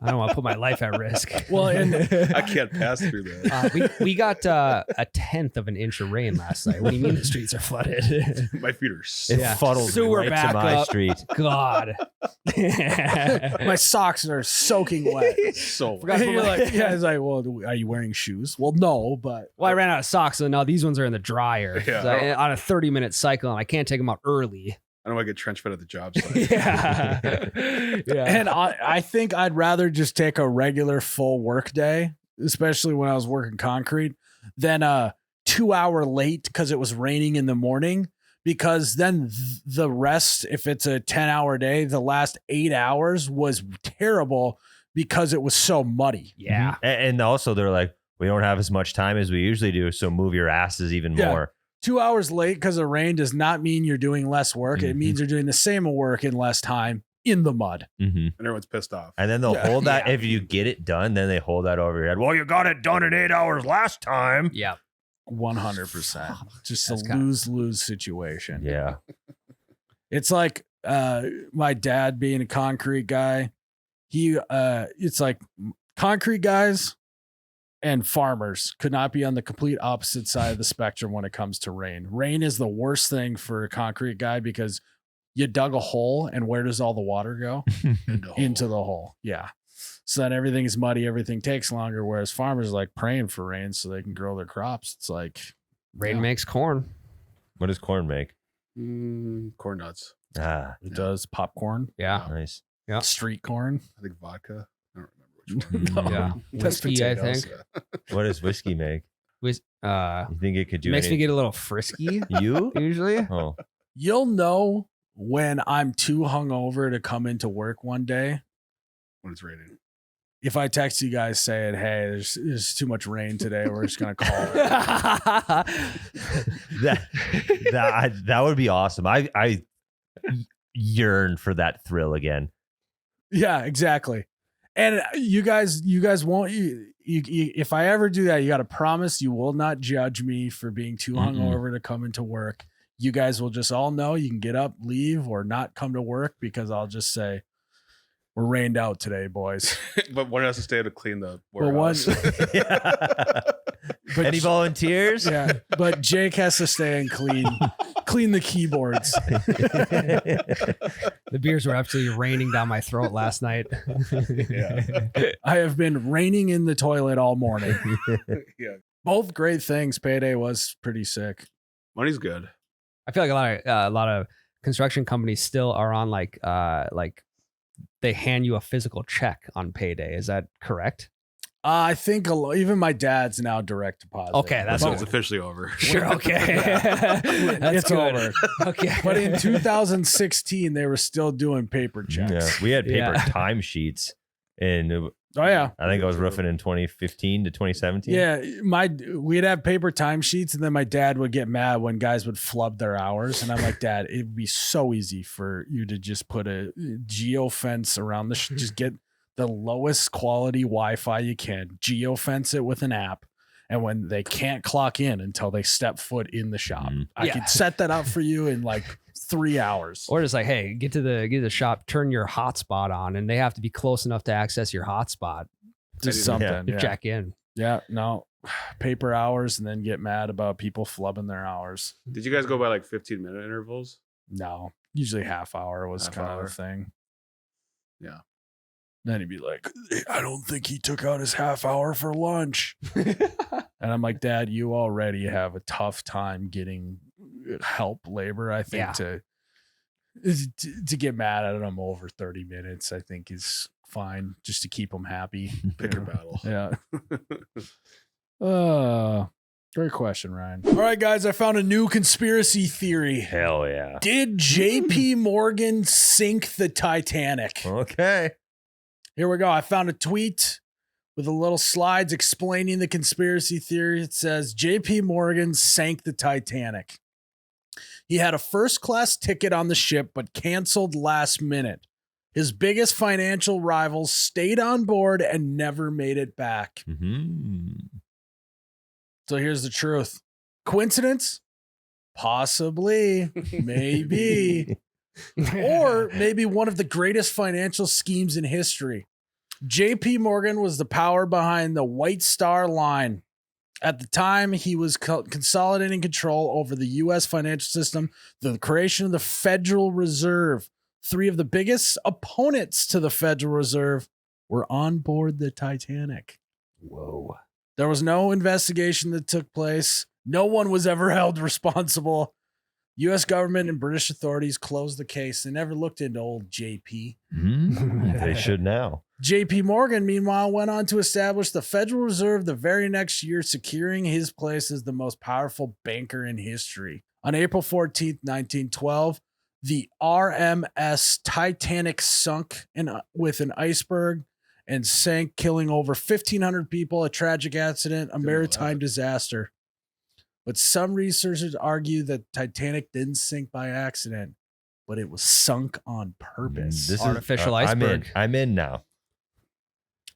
I don't want to put my life at risk. Well, and I can't pass through that. We got a 1/10 of an inch of rain last night. What do you mean the streets are flooded? My feet are so It fuddled Sewer right back to my up. street. God. my socks are soaking wet. so You're like, yeah, it's like, well, are you wearing shoes? Well, no, but Well, I ran out of socks, so now these ones are in the dryer. Yeah. So on a 30-minute cycle, and I can't take them out early. I don't want to get trench foot at the job site. Yeah. and I think I'd rather just take a regular full work day, especially when I was working concrete, than a 2-hour late because it was raining in the morning. Because then the rest, if it's a 10-hour day, the last 8 hours was terrible because it was so muddy. Yeah. And also they're like, we don't have as much time as we usually do, so move your asses even more. 2 hours late because of rain does not mean you're doing less work. It Mhm. means you're doing the same work in less time in the mud. Mm-hmm. And everyone's pissed off. And then they'll Yeah. hold that. If you get it done, then they hold that over your head. Well, you got it done in 8 hours last time. Yeah. 100%. Just a That's kinda- lose-lose situation. Yeah. It's like my dad being a concrete guy. It's like concrete guys and farmers could not be on the complete opposite side of the spectrum when it comes to rain. Rain is the worst thing for a concrete guy because you dug a hole, and where does all the water go? Into the hole. Yeah. So then everything is muddy, everything takes longer, whereas farmers are like praying for rain so they can grow their crops. It's like, Rain Yeah. makes corn. What does corn make? Corn nuts. Ah, It does popcorn, Yeah. nice. street corn. I think vodka. I don't remember which one. Yeah. That's Whiskey, I potatoes. think. What does whiskey make? You You think it could do makes me any- get a little frisky you? usually. Oh, You'll know when I'm too hungover to come into work one day. When it's raining. If I text you guys saying, "Hey, there's too much rain today. We're just gonna call it." that would be awesome. I yearn for that thrill again. Yeah, exactly. And you guys won't. If I ever do that, you got to promise you will not judge me for being too hungover to come into work. You guys will just all know you can get up, leave, or not come to work because I'll just say, "We're rained out today, boys." But one has to stay to clean the Well, one- warehouse. But Any volunteers? yeah, but Jake has to stay and clean the keyboards. The beers were absolutely raining down my throat last night. I have been raining in the toilet all morning. Yeah. Both great things. Payday was pretty sick. Money's good. I feel like a lot of construction companies still are on like they hand you a physical check on payday. Is that correct? I think even my dad's now direct deposit. Okay, that's So good. it's officially over. Sure. Okay. That's It's good. over. Okay. But in 2016, they were still doing paper checks. Yeah, we had paper Yeah. timesheets, and Oh yeah. I think I was roofing in 2015 to 2017. Yeah, we'd have paper timesheets, and then my dad would get mad when guys would flub their hours, and I'm like, Dad, it'd be so easy for you to just put a geo fence around the, just get the lowest quality Wi-Fi you can, geo fence it with an app, and when they can't clock in until they step foot in the shop, I Yeah. could set that up for you in like 3 hours. Or just like, hey, get to the shop, turn your hotspot on, and they have to be close enough to access your hotspot Just something. to Yeah. check in. Yeah, no paper hours, and then get mad about people flubbing their hours. Did you guys go by like 15-minute intervals? No, usually half hour was Half kind hour. of a thing. Yeah. Then he'd be like, I don't think he took out his half hour for lunch. And I'm like, Dad, you already have a tough time getting help labor. I think Yeah. to get mad at him over 30 minutes, I think is fine just to keep him happy. Pick your battle. Yeah. Great question, Ryan. All right, guys, I found a new conspiracy theory. Hell yeah. Did J.P. Morgan sink the Titanic? Okay. Here we go. I found a tweet with a little slides explaining the conspiracy theory. It says J.P. Morgan sank the Titanic. He had a first-class ticket on the ship, but canceled last minute. His biggest financial rivals stayed on board and never made it back. So here's the truth. Coincidence? Possibly. Maybe. Or maybe one of the greatest financial schemes in history. JP Morgan was the power behind the White Star Line. At the time, he was consolidating control over the U.S. financial system, the creation of the Federal Reserve. Three of the biggest opponents to the Federal Reserve were on board the Titanic. Whoa. There was no investigation that took place. No one was ever held responsible. U.S. government and British authorities closed the case. They never looked into old JP. They should now. JP Morgan, meanwhile, went on to establish the Federal Reserve the very next year, securing his place as the most powerful banker in history. On April 14th, 1912, the RMS Titanic sunk with an iceberg and sank, killing over 1,500 people, a tragic accident, a maritime disaster. But some researchers argue that Titanic didn't sink by accident, but it was sunk on purpose. This Artificial is, iceberg. I'm in now.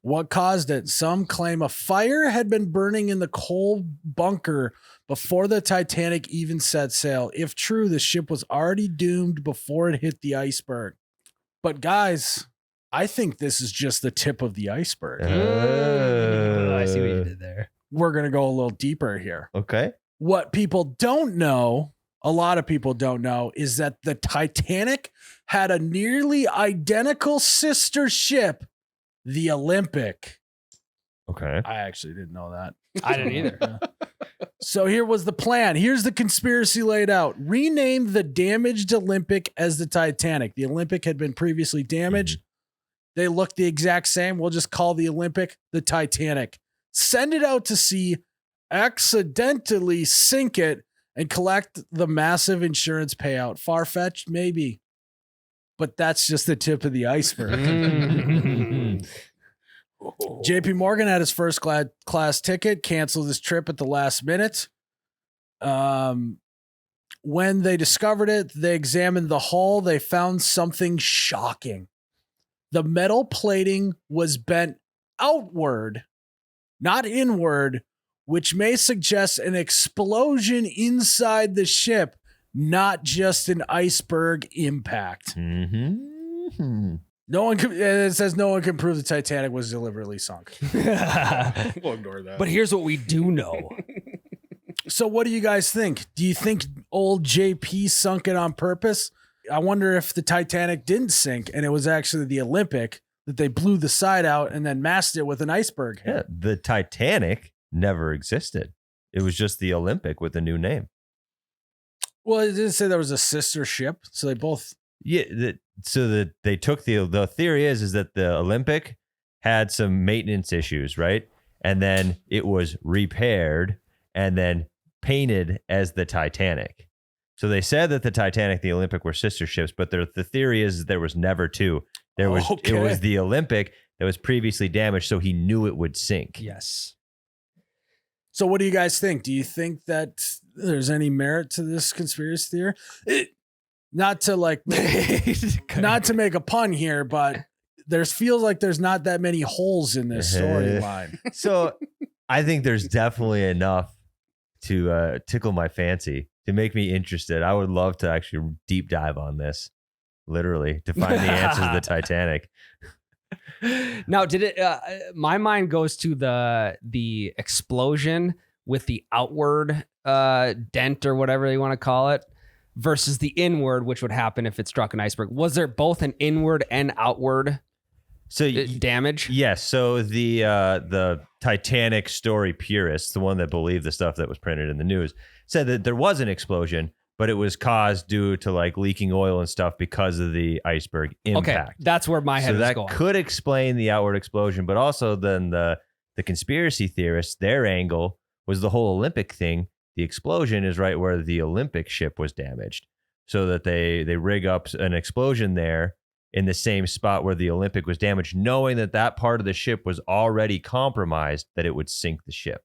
What caused it? Some claim a fire had been burning in the coal bunker before the Titanic even set sail. If true, the ship was already doomed before it hit the iceberg. But guys, I think this is just the tip of the iceberg. I see what you did there. We're going to go a little deeper here. Okay. What people don't know, a lot of people don't know, is that the Titanic had a nearly identical sister ship, the Olympic. Okay. I actually didn't know that. I didn't either. So here was the plan. Here's the conspiracy laid out. Rename the damaged Olympic as the Titanic. The Olympic had been previously damaged. They look the exact same. We'll just call the Olympic the Titanic. Send it out to sea, accidentally sink it, and collect the massive insurance payout. Far-fetched? Maybe. But that's just the tip of the iceberg. JP Morgan had his first class ticket, canceled his trip at the last minute. When they discovered it, they examined the hull. They found something shocking. The metal plating was bent outward, not inward, which may suggest an explosion inside the ship, not just an iceberg impact. Mm-hmm. No one can, it says no one can prove the Titanic was deliberately sunk. We'll ignore that. But here's what we do know. So what do you guys think? Do you think old JP sunk it on purpose? I wonder if the Titanic didn't sink and it was actually the Olympic that they blew the side out and then masked it with an iceberg hit. Yeah, the Titanic never existed. It was just the Olympic with a new name. Well, it didn't say there was a sister ship, so they both. Yeah, they took the theory is that the Olympic had some maintenance issues, right? And then it was repaired and then painted as the Titanic. So they said that the Titanic, the Olympic were sister ships, but the theory is there was never two. It was the Olympic that was previously damaged, so he knew it would sink. Yes. So what do you guys think? Do you think that there's any merit to this conspiracy theory? Not to make a pun here, but feels like there's not that many holes in this storyline. So I think there's definitely enough to tickle my fancy, to make me interested. I would love to actually deep dive on this, literally, to find the answers to the Titanic. Now, did it? My mind goes to the explosion with the outward dent or whatever you want to call it, versus the inward, which would happen if it struck an iceberg. Was there both an inward and outward damage? Yes. So the Titanic story purists, the one that believed the stuff that was printed in the news, said that there was an explosion, but it was caused due to like leaking oil and stuff because of the iceberg impact. Okay, that's where my head so was that going. could explain the outward explosion, but also then the conspiracy theorists, their angle was the whole Olympic thing. The explosion is right where the Olympic ship was damaged, so that they rig up an explosion there in the same spot where the Olympic was damaged, knowing that part of the ship was already compromised, that it would sink the ship.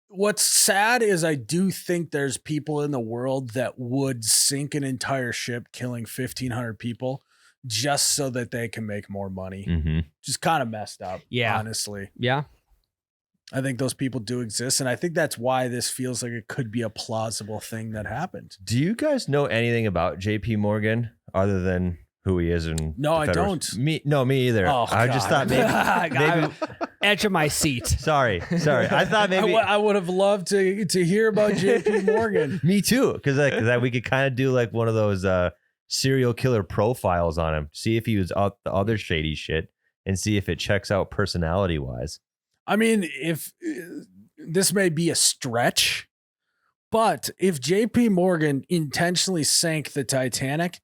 What's sad is I do think there's people in the world that would sink an entire ship, killing 1,500 people, just so that they can make more money. Mm-hmm. Just kind of messed up, honestly. Yeah. I think those people do exist, and I think that's why this feels like it could be a plausible thing that happened. Do you guys know anything about JP Morgan other than who he is? And no, I don't. Me either. Oh, I just thought maybe edge of my seat. Sorry. I thought maybe I would have loved to hear about JP Morgan. Me too, because we could kind of do like one of those serial killer profiles on him, see if he was up the other shady shit, and see if it checks out personality wise. I mean, if this may be a stretch, but if JP Morgan intentionally sank the Titanic,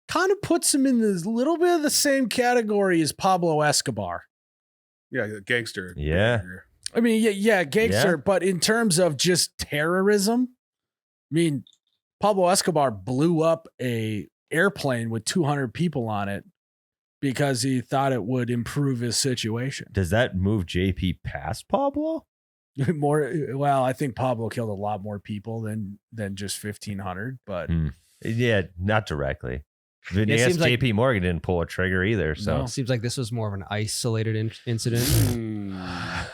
kind of puts him in this little bit of the same category as Pablo Escobar. Yeah, gangster. Yeah. I mean, yeah, gangster, yeah. But in terms of just terrorism, I mean, Pablo Escobar blew up a airplane with 200 people on it because he thought it would improve his situation. Does that move JP past Pablo? Well, I think Pablo killed a lot more people than just 1,500, but yeah, not directly. I guess JP Morgan didn't pull a trigger either. So it seems like this was more of an isolated incident. I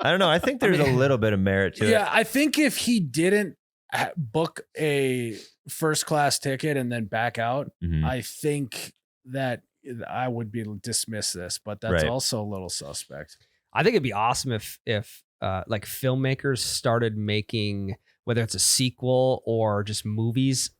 don't know. I think there's a little bit of merit to it. Yeah, I think if he didn't book a first class ticket and then back out, I think that I would dismiss this, but that's also a little suspect. I think it'd be awesome if like filmmakers started making, whether it's a sequel or just movies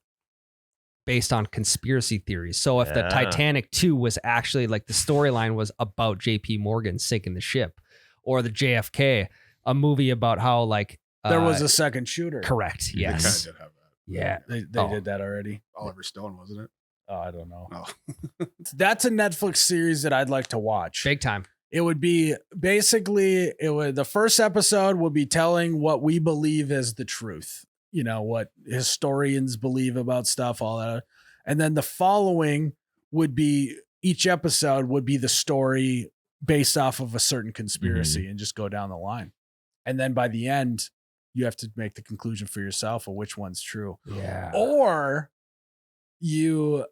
based on conspiracy theories. So if the Titanic 2 was actually like the storyline was about JP Morgan sinking the ship, or the JFK, a movie about how like There was a second shooter. correct. They kinda Yes. did have that. Yeah. They Oh. did that already. Oliver Stone, wasn't it? Oh, I don't know. Oh. That's a Netflix series that I'd like to watch. Big time. It would be basically the first episode would be telling what we believe is the truth. You know, what historians believe about stuff, all that. And then the following would be each episode would be the story based off of a certain conspiracy and just go down the line. And then by the end, you have to make the conclusion for yourself of which one's true. Yeah. Or you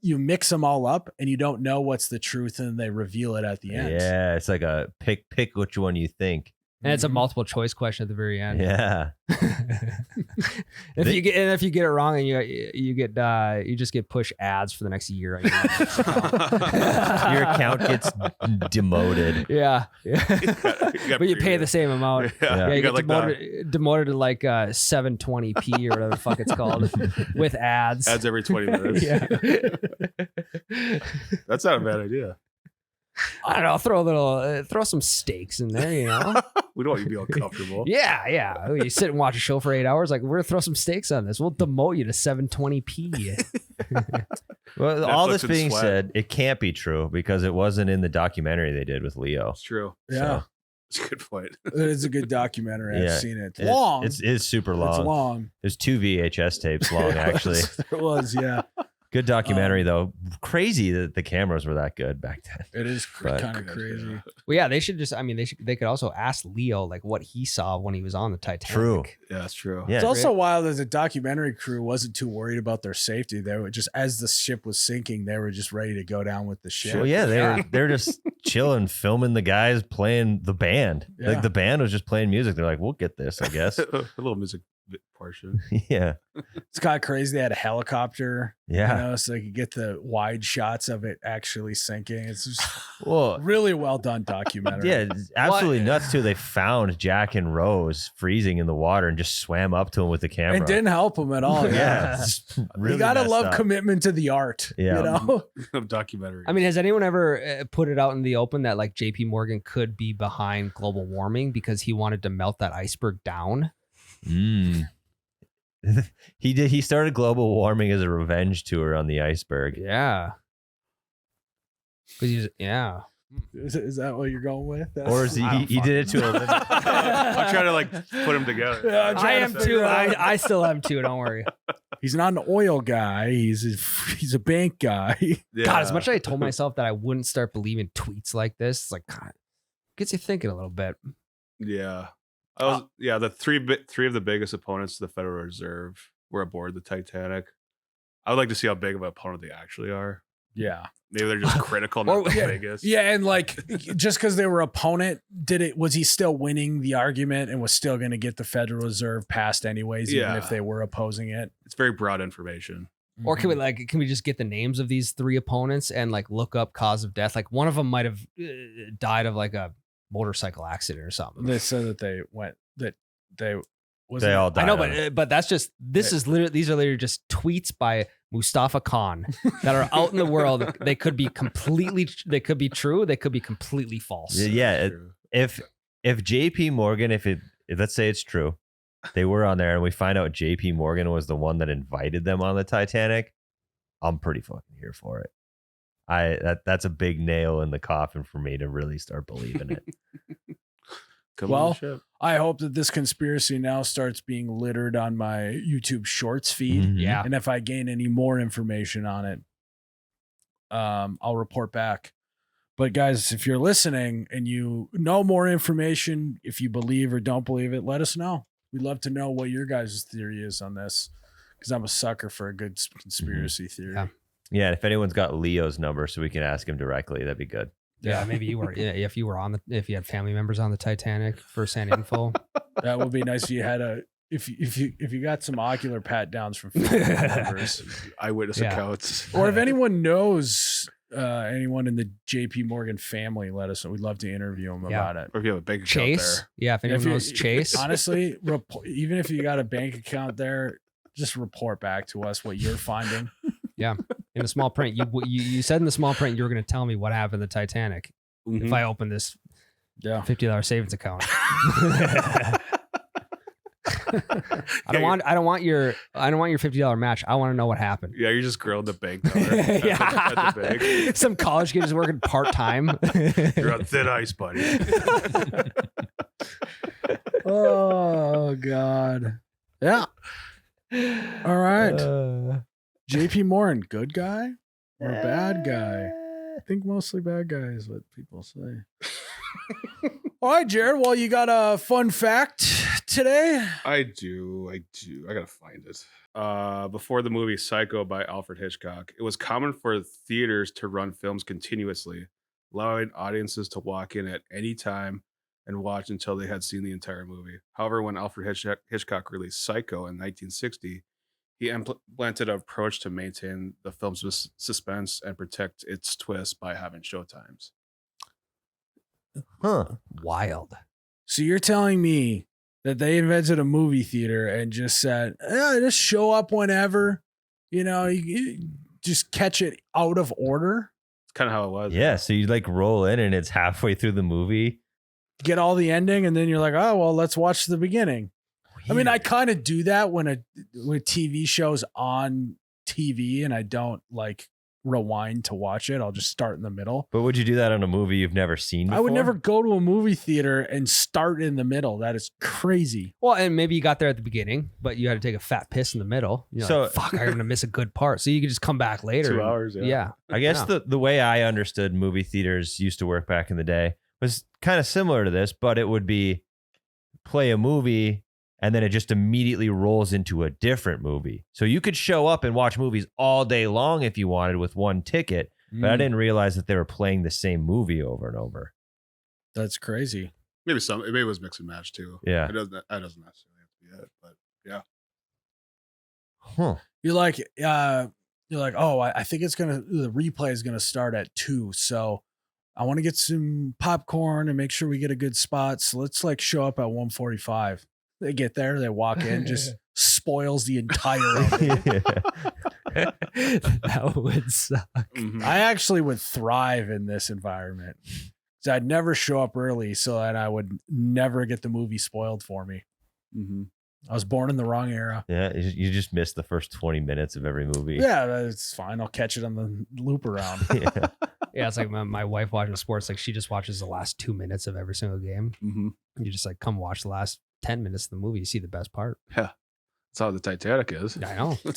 mix them all up and you don't know what's the truth and they reveal it at the end. Yeah, it's like a pick which one you think. And it's a multiple choice question at the very end. Yeah. if you get it wrong and you just get push ads for the next year. Your account gets demoted. Yeah. got But you pay premium. the same amount. Yeah. You You get got like demoted to like 720p or whatever the fuck it's called with ads. ads every 20 minutes. Yeah. That's not a bad idea. I don't know. Throw some steaks in there, you know? We don't want you to be uncomfortable. Yeah. You sit and watch a show for 8 hours. Like, we're gonna throw some steaks on this. We'll demote you to 720p. Well, all Netflix this and being sweat. said, it can't be true because it wasn't in the documentary they did with Leo. It's true. Yeah. So, It's a good point. It is a good documentary. I've Yeah. seen it. It's long. It's super long. It's long. There's 2 VHS tapes long, actually. It was, yeah. Good documentary, though. Crazy that the cameras were that good back then. It is But- kind of crazy. Well, yeah, they should just. I mean, they could also ask Leo like what he saw when he was on the Titanic. True. Yeah, that's true. Yeah. It's also wild that the documentary crew wasn't too worried about their safety. They were just, as the ship was sinking, they were just ready to go down with the ship. Well, yeah, they're just chilling, filming the guys playing the band. Yeah. Like the band was just playing music. They're like, we'll get this, I guess. A little music portion. Yeah. It's kind of crazy. They had a helicopter, Yeah. you know, so they could get the wide shots of it actually sinking. It's just Well, really well done documentary. yeah, it's absolutely nuts too. They found Jack and Rose freezing in the water and just swam up to him with the camera. It didn't help them at all. Yeah. It's really you gotta messed love up. commitment to the art. Yeah. You know? Of documentary. I mean, has anyone ever put it out in the open that like J.P. Morgan could be behind global warming because he wanted to melt that iceberg down? Mm. He did. He started global warming as a revenge tour on the iceberg. Yeah. Because yeah. Is that what you're going with? Or is he did it to a I'm trying to like put them together. Yeah, I'm I trying to am figure too. out. I still am too. Don't worry. He's not an oil guy. He's a bank guy. Yeah. God, as much as I told myself that I wouldn't start believing tweets like this, it's like God, gets you thinking a little bit. Yeah. The three of the biggest opponents to the Federal Reserve were aboard the Titanic. I would like to see how big of an opponent they actually are. Yeah. Maybe they're just critical, not the biggest. Yeah, and like just because they were opponent, was he still winning the argument and was still going to get the Federal Reserve passed anyways, even Yeah. if they were opposing it? It's very broad information. Or can we just get the names of these three opponents and like look up cause of death? Like one of them might have died of like a motorcycle accident or something. They said that they They all died. I know, but that's just these are literally just tweets by Mustafa Khan that are out in the world. They could be true. They could be completely false. Yeah. If J.P. Morgan, if let's say it's true, they were on there and we find out J.P. Morgan was the one that invited them on the Titanic, I'm pretty fucking here for it. That's a big nail in the coffin for me to really start believing it. Well, I hope that this conspiracy now starts being littered on my YouTube Shorts feed. Mhm. Yeah. And if I gain any more information on it, I'll report back. But guys, if you're listening and you know more information, if you believe or don't believe it, let us know. We'd love to know what your guys' theory is on this, because I'm a sucker for a good conspiracy theory. Yeah. Yeah, and if anyone's got Leo's number so we can ask him directly, that'd be good. Yeah, maybe you were. If you had family members on the Titanic, first-hand info. That would be nice if you had if you got some ocular pat downs from family members, eyewitness accounts, or if anyone knows anyone in the J.P. Morgan family, let us know. We'd love to interview them about it. Or if you have a bank account Chase, there. yeah. If anyone knows Chase, honestly, even if you got a bank account there, just report back to us what you're finding. Yeah, in the small print, you said in the small print you were going to tell me what happened to the Titanic Mhm. if I open this Yeah. $50 savings account. I don't want your $50 match. I want to know what happened. Yeah, you just grilled the bank teller at the bank. Some college kid is working part time. You're on thin ice, buddy. Oh God. Yeah. All right. J.P. Morin, good guy or bad guy? I think mostly bad guy is what people say. All right, Jared. Well, you got a fun fact today? I do. I gotta find it. Before the movie Psycho by Alfred Hitchcock, it was common for theaters to run films continuously, allowing audiences to walk in at any time and watch until they had seen the entire movie. However, when Alfred Hitchcock released Psycho in 1960, he implemented an approach to maintain the film's suspense and protect its twist by having showtimes. Huh. Wild. So you're telling me that they invented a movie theater and just said, just show up whenever, you just catch it out of order, It's kind of how it was. Yeah. So you like roll in and it's halfway through the movie. get all the ending, and then you're like, oh, well, let's watch the beginning. I mean, I kind of do that when TV shows on TV and I don't like rewind to watch it. I'll just start in the middle. But would you do that on a movie you've never seen before? I would never go to a movie theater and start in the middle. That is crazy. Well, and maybe you got there at the beginning, but you had to take a fat piss in the middle. You're So- like, fuck, I'm going to miss a good part. So you could just come back later. 2 and- hours, yeah. Yeah. I guess Yeah. the way I understood movie theaters used to work back in the day was kind of similar to this, but it would be play a movie and then it just immediately rolls into a different movie. So you could show up and watch movies all day long if you wanted with one ticket, but I didn't realize that they were playing the same movie over and over. That's crazy. Maybe it was mix and match too. Yeah. That doesn't necessarily have to be it, but yeah. Huh. You're like, oh, I think the replay is gonna start at 2. So I want to get some popcorn and make sure we get a good spot. So let's like show up at 1:45. They get there, they walk in, just spoils the entire ending. That would suck. Mhm. I actually would thrive in this environment. So I'd never show up early so that I would never get the movie spoiled for me. Mhm. I was born in the wrong era. Yeah, you just missed the first 20 minutes of every movie. Yeah, that's fine. I'll catch it on the loop around. Yeah. Yeah, it's like my wife watching sports. Like she just watches the last 2 minutes of every single game. Mhm. You just like come watch the last 10 minutes of the movie. You see the best part. Yeah. That's how the Titanic is. I know. You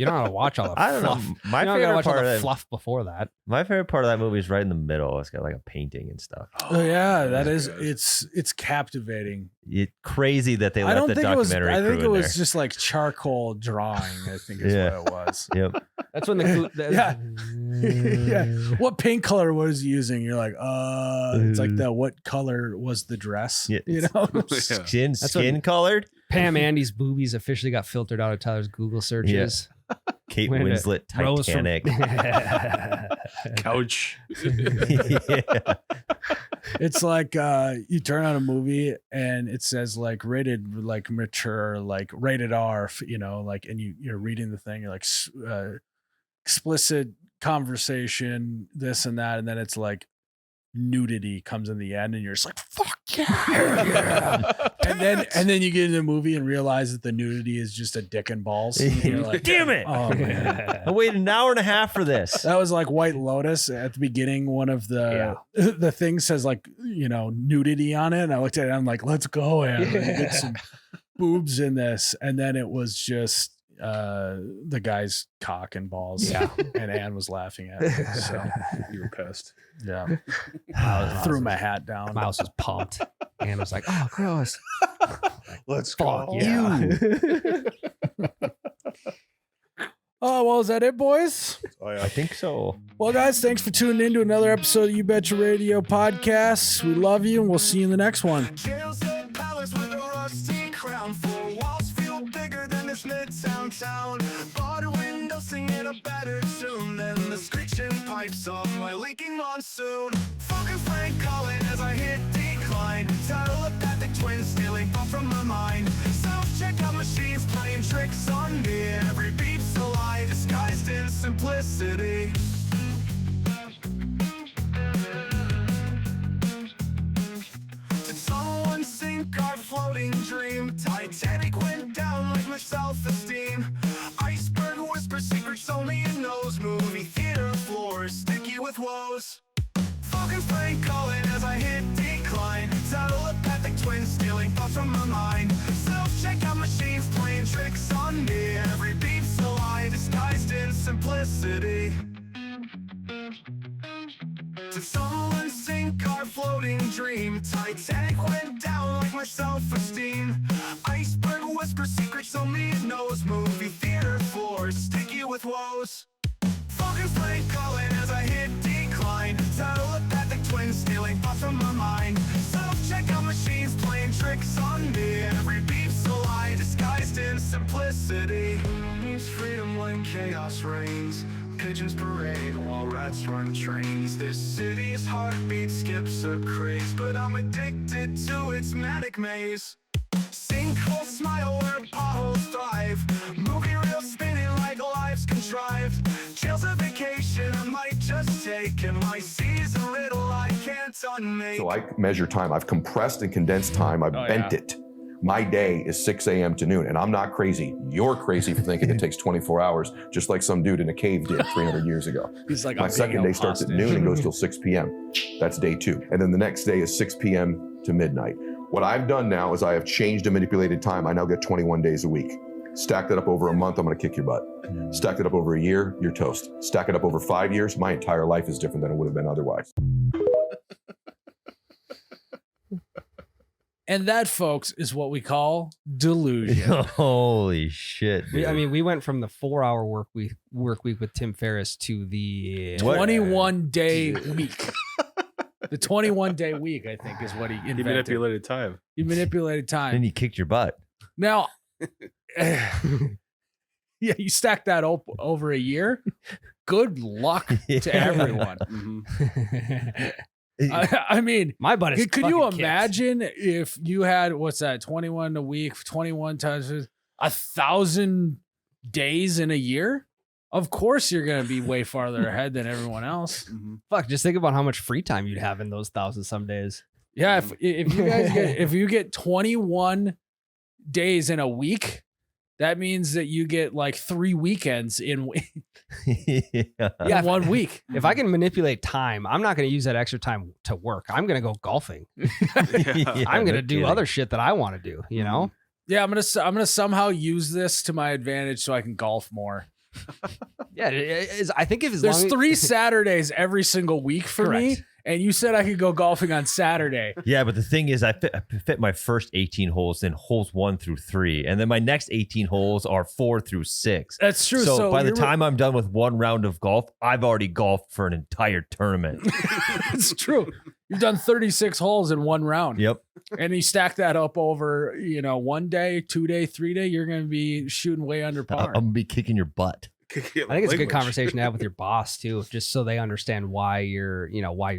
don't know how to watch all the I don't fluff. know. My You don't gotta favorite watch all part of the that, fluff before that. my favorite part of that movie is right in the middle. It's got like a painting and stuff. Oh yeah, that that's is good. it's captivating. It's crazy that they I let don't the think it was. documentary I think crew it in was just like charcoal drawing. I think is Yeah. what it was. there. Yep. That's when the Yeah. What paint color was he using? You're like, it's like the what color was the dress? Yeah, You know, Yeah. Skin colored. Pam Andy's boobies officially got filtered out of Tyler's Google searches. Kate When it Winslet rose from- Titanic. Couch. Yeah. it's like you turn on a movie and it says like rated, like mature, like rated R. Like, and you're reading the thing. You're like explicit conversation, this and that, and then it's like nudity comes in the end, and you're just like, fuck yeah. and then you get in the movie and realize that the nudity is just a dick and balls. And you're like, Damn it. oh man. I waited an hour and a half for this. That was like White Lotus at the beginning. One of the thing says like, nudity on it. And I looked at it and I'm like, let's go and get some boobs in this. And then it was just the guy's cock and balls. Yeah. And Anne was laughing at me. So You were pissed. yeah. I threw my hat down. Mouse was pumped. And was like, oh, gross. Let's Fuck yeah. Oh, well, is that it, boys? Oh yeah. I think so. Well, guys, thanks for tuning in to another episode of You Betcha Radio podcast. We love you, and we'll see you in the next one. Jail's a palace with a rusty crown. Four walls feel bigger than this midtown town. Barred windows singing a better tune than the screeching pipes of my leaking monsoon. Fucking Frank calling as I hit decline. Telepathic twins stealing thought from my mind. Self-checkout machines playing tricks on me. Every beat's a lie disguised in simplicity. floating dream. Titanic went down like my self-esteem. Iceberg whisper secrets only it knows. Movie theater floors sticky with woes. Falcon flame calling as I hit decline. Telepathic twins stealing thoughts from my mind. Self-checkout machines playing tricks on me. Every beat's a lie disguised in simplicity. Did someone sink our floating dream? Titanic went down like my self-esteem. Iceberg whisper secrets only it knows. Movie theater floors sticky with woes. Falcon flame calling as I hit decline. Telepathic twins stealing thoughts from my mind. Self-checkout machines playing tricks on me. Every beat's a lie disguised in simplicity. Means freedom when chaos reigns. Pigeons parade while rats run trains. This city's heartbeat skips a craze, but I'm addicted to its manic maze. Sinkholes smile where potholes thrive. Movie reels spinning like life's contrived. Jail's a vacation I might just take, and my sea's a riddle I can't unmake. So I measure time. I've compressed and condensed time. I've bent it. My day is 6 a.m. to noon, and I'm not crazy. You're crazy for thinking it takes 24 hours, just like some dude in a cave did 300 years ago. He's like, my second day starts at noon and goes till 6 p.m. That's day 2. And then the next day is 6 p.m. to midnight. What I've done now is I have changed and manipulated time. I now get 21 days a week. Stack that up over a month, I'm gonna kick your butt. Stack it up over a year, you're toast. Stack it up over 5 years, my entire life is different than it would have been otherwise. And that, folks, is what we call delusion. Holy shit. I mean, we went from the 4-hour work week with Tim Ferriss to the 21-day week. The 21-day week, I think, is what he invented. He manipulated time. He manipulated time. And he kicked your butt. Now, yeah, you stack that over a year. Good luck to everyone. Mm-hmm. I mean, my butt is could you fucking imagine if you had, what's that, 21 a week, 21 times 1,000 days in a year? Of course you're going to be way farther ahead than everyone else. Mm-hmm. Fuck, just think about how much free time you'd have in those 1,000 some days. Yeah, if you guys if you get 21 days in a week, that means that you get like 3 weekends in Yeah, 1 week. If I can manipulate time, I'm not going to use that extra time to work. I'm going to go golfing. I'm going to do other shit that I want to do, you know? Yeah, I'm gonna somehow use this to my advantage so I can golf more. Yeah, I think if there's 3 Saturdays every single week for me, and you said I could go golfing on Saturday. Yeah, but the thing is, I fit my first 18 holes in holes 1 through 3, and then my next 18 holes are 4 through 6. That's true. So by the time I'm done with 1 round of golf, I've already golfed for an entire tournament. It's true. You've done 36 holes in 1 round. Yep. And you stack that up over, 1 day, 2 day, 3 day, you're going to be shooting way under par. I'm going to be kicking your butt. I think it's a good conversation to have with your boss too, just so they understand why you're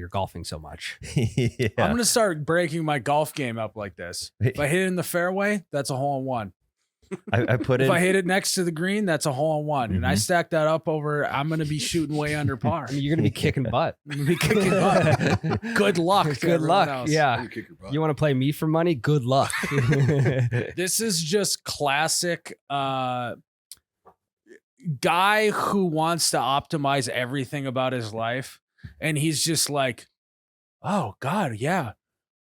golfing so much. Yeah. I'm going to start breaking my golf game up like this. If I hit it in the fairway, that's a hole in one. I put if in. I hit it next to the green, that's a hole in one. And I stack that up over, I'm going to be shooting way under par. I mean, you're going to be kicking butt. I'm going to be kicking butt. Good luck. To Good luck. else. Yeah. You want to play me for money? Good luck. This is just classic guy who wants to optimize everything about his life. And he's just like, oh God, yeah.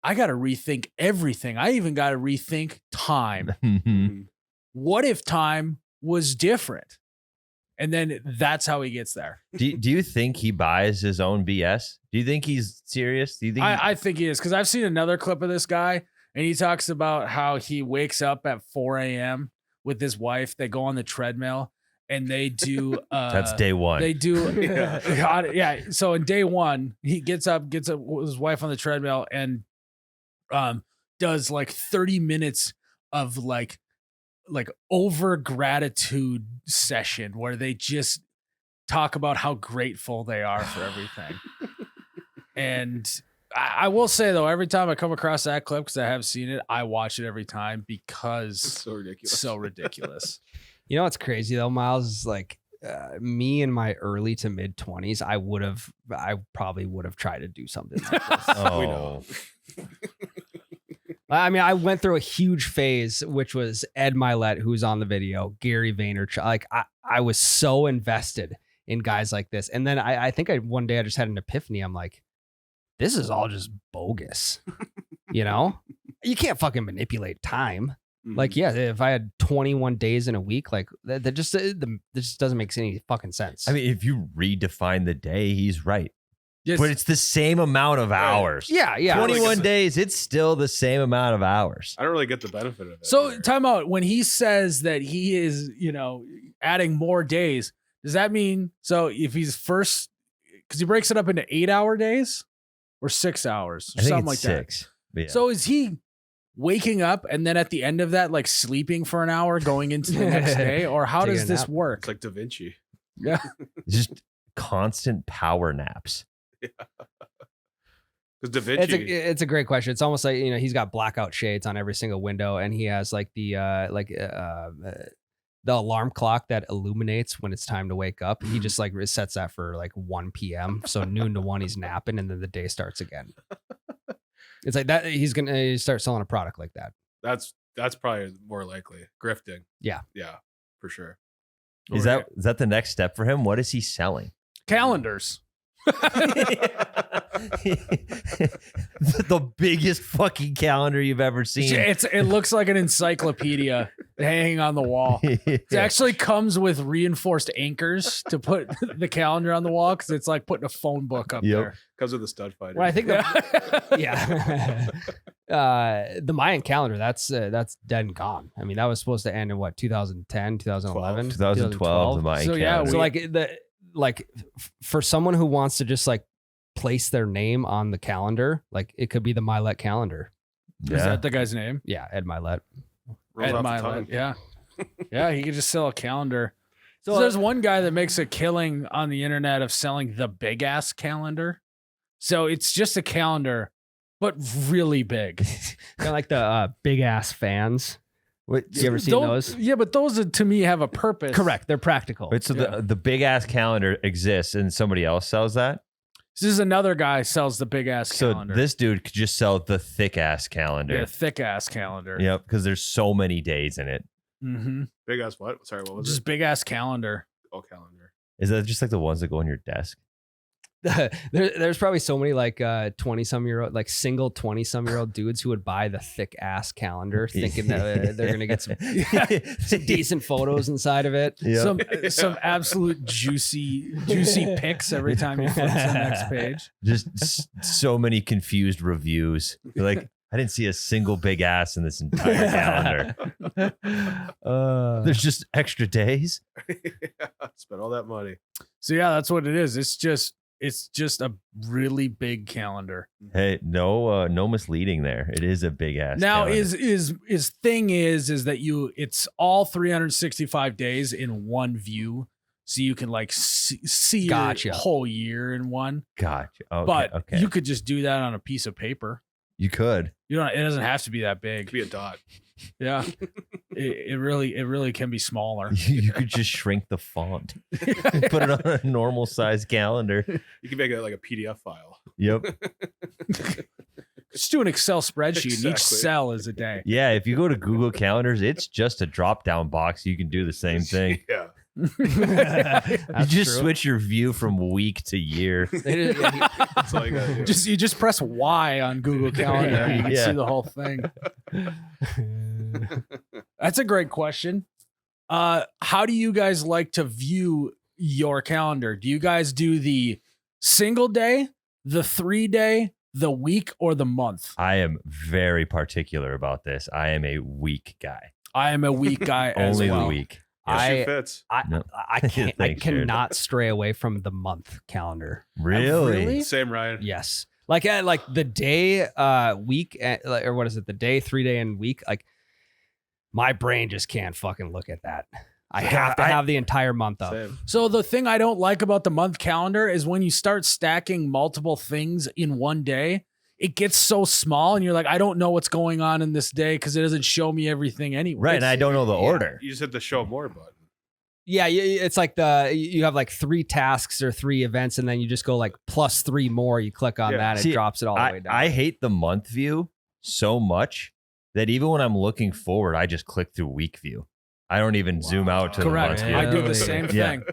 I got to rethink everything. I even got to rethink time. What if time was different? And then that's how he gets there. Do you think he buys his own BS? Do you think he's serious? Do you think I think he is, because I've seen another clip of this guy, and he talks about how he wakes up at 4 a.m. with his wife. They go on the treadmill and they do that's day 1. They do yeah. So in day 1, he gets up with his wife on the treadmill and does like 30 minutes of like over gratitude session where they just talk about how grateful they are for everything. And I will say though, every time I come across that clip, because I have seen it, I watch it every time because It's so ridiculous. So ridiculous. You know what's crazy though, Miles, is like me in my early to mid 20s, I probably would have tried to do something like this. Oh. I mean, I went through a huge phase, which was Ed Milet, who's on the video, Gary Vaynerchuk. Like I was so invested in guys like this. And then I think one day I just had an epiphany. I'm like, this is all just bogus. You know, you can't fucking manipulate time. Like, yeah, if I had 21 days in a week, like that just doesn't make any fucking sense. I mean, if you redefine the day, he's right. Yes. But it's the same amount of hours. Yeah. 21 days, it's still the same amount of hours. I don't really get the benefit of it. So either. time out. When he says that he is, adding more days, does that mean if he's first, because he breaks it up into 8-hour days or 6 hours or I think something it's like 6. Yeah. So is he waking up and then at the end of that, like sleeping for an hour going into the next day? Or how Taking does a this nap. work? It's like Da Vinci. Yeah. Just constant power naps. Because Da Vinci. It's a great question. It's almost like, he's got blackout shades on every single window, and he has like the alarm clock that illuminates when it's time to wake up. He just like resets that for like 1 p.m. So noon to 1 he's napping, and then the day starts again. It's like that. He's gonna start selling a product like that. That's probably more likely. Grifting. Yeah, for sure. Is that the next step for him? What is he selling? Calendars. The biggest fucking calendar you've ever seen. It looks like an encyclopedia hanging on the wall. It actually comes with reinforced anchors to put the calendar on the wall because it's like putting a phone book up there. Comes with a stud finder. Well, I think the Mayan calendar that's dead and gone. I mean, that was supposed to end in 2010, 2011, 2012. The Mayan calendar. So for someone who wants to just like place their name on the calendar, like it could be the Milet calendar. Is that the guy's name? Yeah, Ed Milet. Rolls Ed off the Milet. tongue. Yeah. Yeah, he could just sell a calendar. So there's one guy that makes a killing on the internet of selling the big ass calendar. So it's just a calendar, but really big. Kind of like the big ass fans. What, you ever seen those? Yeah, but those to me have a purpose. Correct. They're practical. Wait, so the big ass calendar exists and somebody else sells that? This is another guy sells the big ass calendar. So this dude could just sell the thick ass calendar. Yeah, thick ass calendar. Yep, because there's so many days in it. Mm-hmm. Big ass what? Sorry, what was Just it? big ass calendar. Oh, calendar. Is that just like the ones that go on your desk? There's probably so many like 20-some-year-old, like single 20-some-year-old dudes who would buy the thick ass calendar, thinking that they're gonna get some decent photos inside of it. Yep. Some absolute juicy pics every time you flip to the next page. Just so many confused reviews. You're like, I didn't see a single big ass in this entire calendar. There's just extra days. Spent all that money. So yeah, that's what it is. It's just a really big calendar. Hey, no misleading there. It is a big ass. Now calendar. is thing is that it's all 365 days in one view, so you can like see Gotcha. your whole year in one. Gotcha. Okay, But okay. you could just do that on a piece of paper. You could. It doesn't have to be that It big. could be a dot. Yeah, it really can be smaller. You could just shrink the font, put it on a normal size calendar. You can make it like a PDF file. Yep. Just do an Excel spreadsheet, and each Exactly. cell is a day. Yeah. If you go to Google Calendars, it's just a drop down box. You can do the same thing. Yeah. You just switch your view from week to year. That's all you gotta do. You just press Y on Google Calendar, and you can Yeah. see the whole thing. That's a great question. How do you guys like to view your calendar? Do you guys do the single day, the 3-day, the week, or the month? I am very particular about this. I am a week guy. I am a week guy as Only well. the week. Shoe fits. No. I can't. I Thanks, Jared. cannot stray away from the month calendar. Really? Same, Ryan. Yes, like the day, week, or what is it? The day, 3-day, and week. Like my brain just can't fucking look at that. I have to have the entire month up. Same. So the thing I don't like about the month calendar is when you start stacking multiple things in one day, it gets so small and you're like, I don't know what's going on in this day because it doesn't show me everything anyway. Right. And I don't know the order. You just hit the show more button. Yeah, it's like you have like 3 tasks or 3 events, and then you just go like plus 3 more. You click on that, See, it drops it all the way down. I hate the month view so much that even when I'm looking forward, I just click through week view. I don't even zoom out to Correct. the month. I do the Really? same Yeah. thing.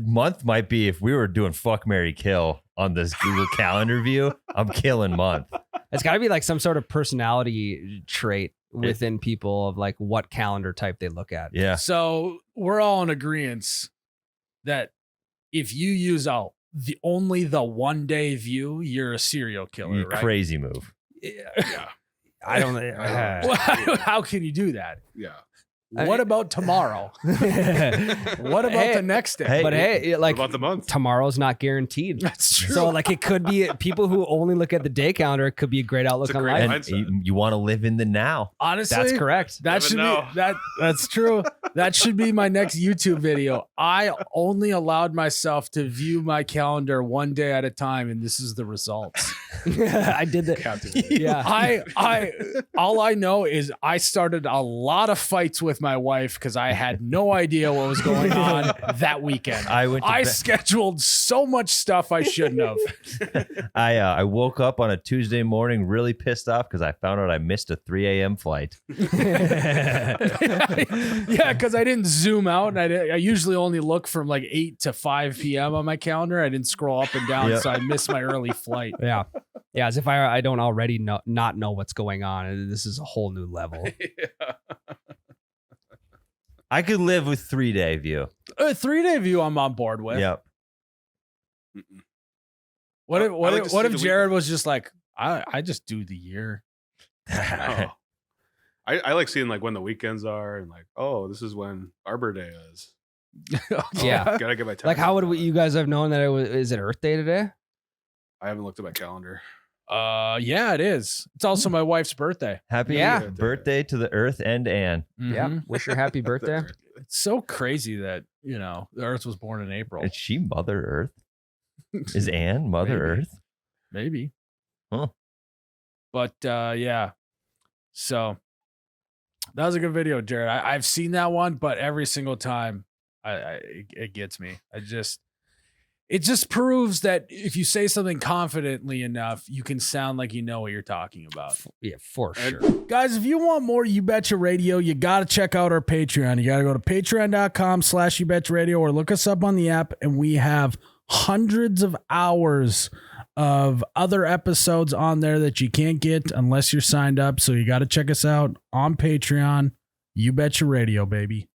Month might be if we were doing fuck, marry, kill on this Google Calendar view. I'm killing month. It's got to be like some sort of personality trait within people of like what calendar type they look at. Yeah. So we're all in agreement that if you use only the 1 day view, you're a serial killer, right? Crazy move. Yeah. I don't. Well, how can you do that? Yeah. What about tomorrow? What about the next day? But hey, like What about the month? tomorrow's not guaranteed. That's true. So like it could be people who only look at the day calendar. It could be a great outlook It's a on great life. mindset. You want to live in the now. Honestly, That's correct. That Never should know. be that's true. That should be my next YouTube video. I only allowed myself to view my calendar 1 day at a time, and this is the results. I did that. Captivating. Yeah. I all I know is I started a lot of fights with my wife because I had no idea what was going on that weekend. I scheduled so much stuff I shouldn't have. I woke up on a Tuesday morning really pissed off because I found out I missed a 3 a.m. flight. Yeah, because I didn't zoom out, and I usually only look from like 8 to 5 p.m. on my calendar. I didn't scroll up and down, Yep. so I missed my early flight. Yeah. Yeah. As if I don't already not know what's going on. And this is a whole new level. I could live with 3 day view. A 3 day view, I'm on board with. Yep. What if I like to see what if the Jared was just like, I just do the year. Oh. I like seeing like when the weekends are and like, oh, this is when Arbor Day is. Yeah. Gotta get my time. Like how would you guys have known that is it Earth Day today? I haven't looked at my calendar. Yeah, it is. It's also my wife's birthday. Happy Yeah. birthday to the earth and Anne. Yeah. Mhm. Wish her happy birthday. It's so crazy that, the Earth was born in April. Is she Mother Earth? Is Anne Mother Maybe. Earth? Maybe. Huh. But yeah. So that was a good video, Jared. I've seen that one, but every single time it gets me. It just proves that if you say something confidently enough, you can sound like you know what you're talking about. Yeah, for sure. Guys, if you want more You Betcha Radio, you got to check out our Patreon. You got to go to patreon.com/You Betcha Radio or look us up on the app, and we have hundreds of hours of other episodes on there that you can't get unless you're signed up. So you got to check us out on Patreon. You Betcha Radio, baby.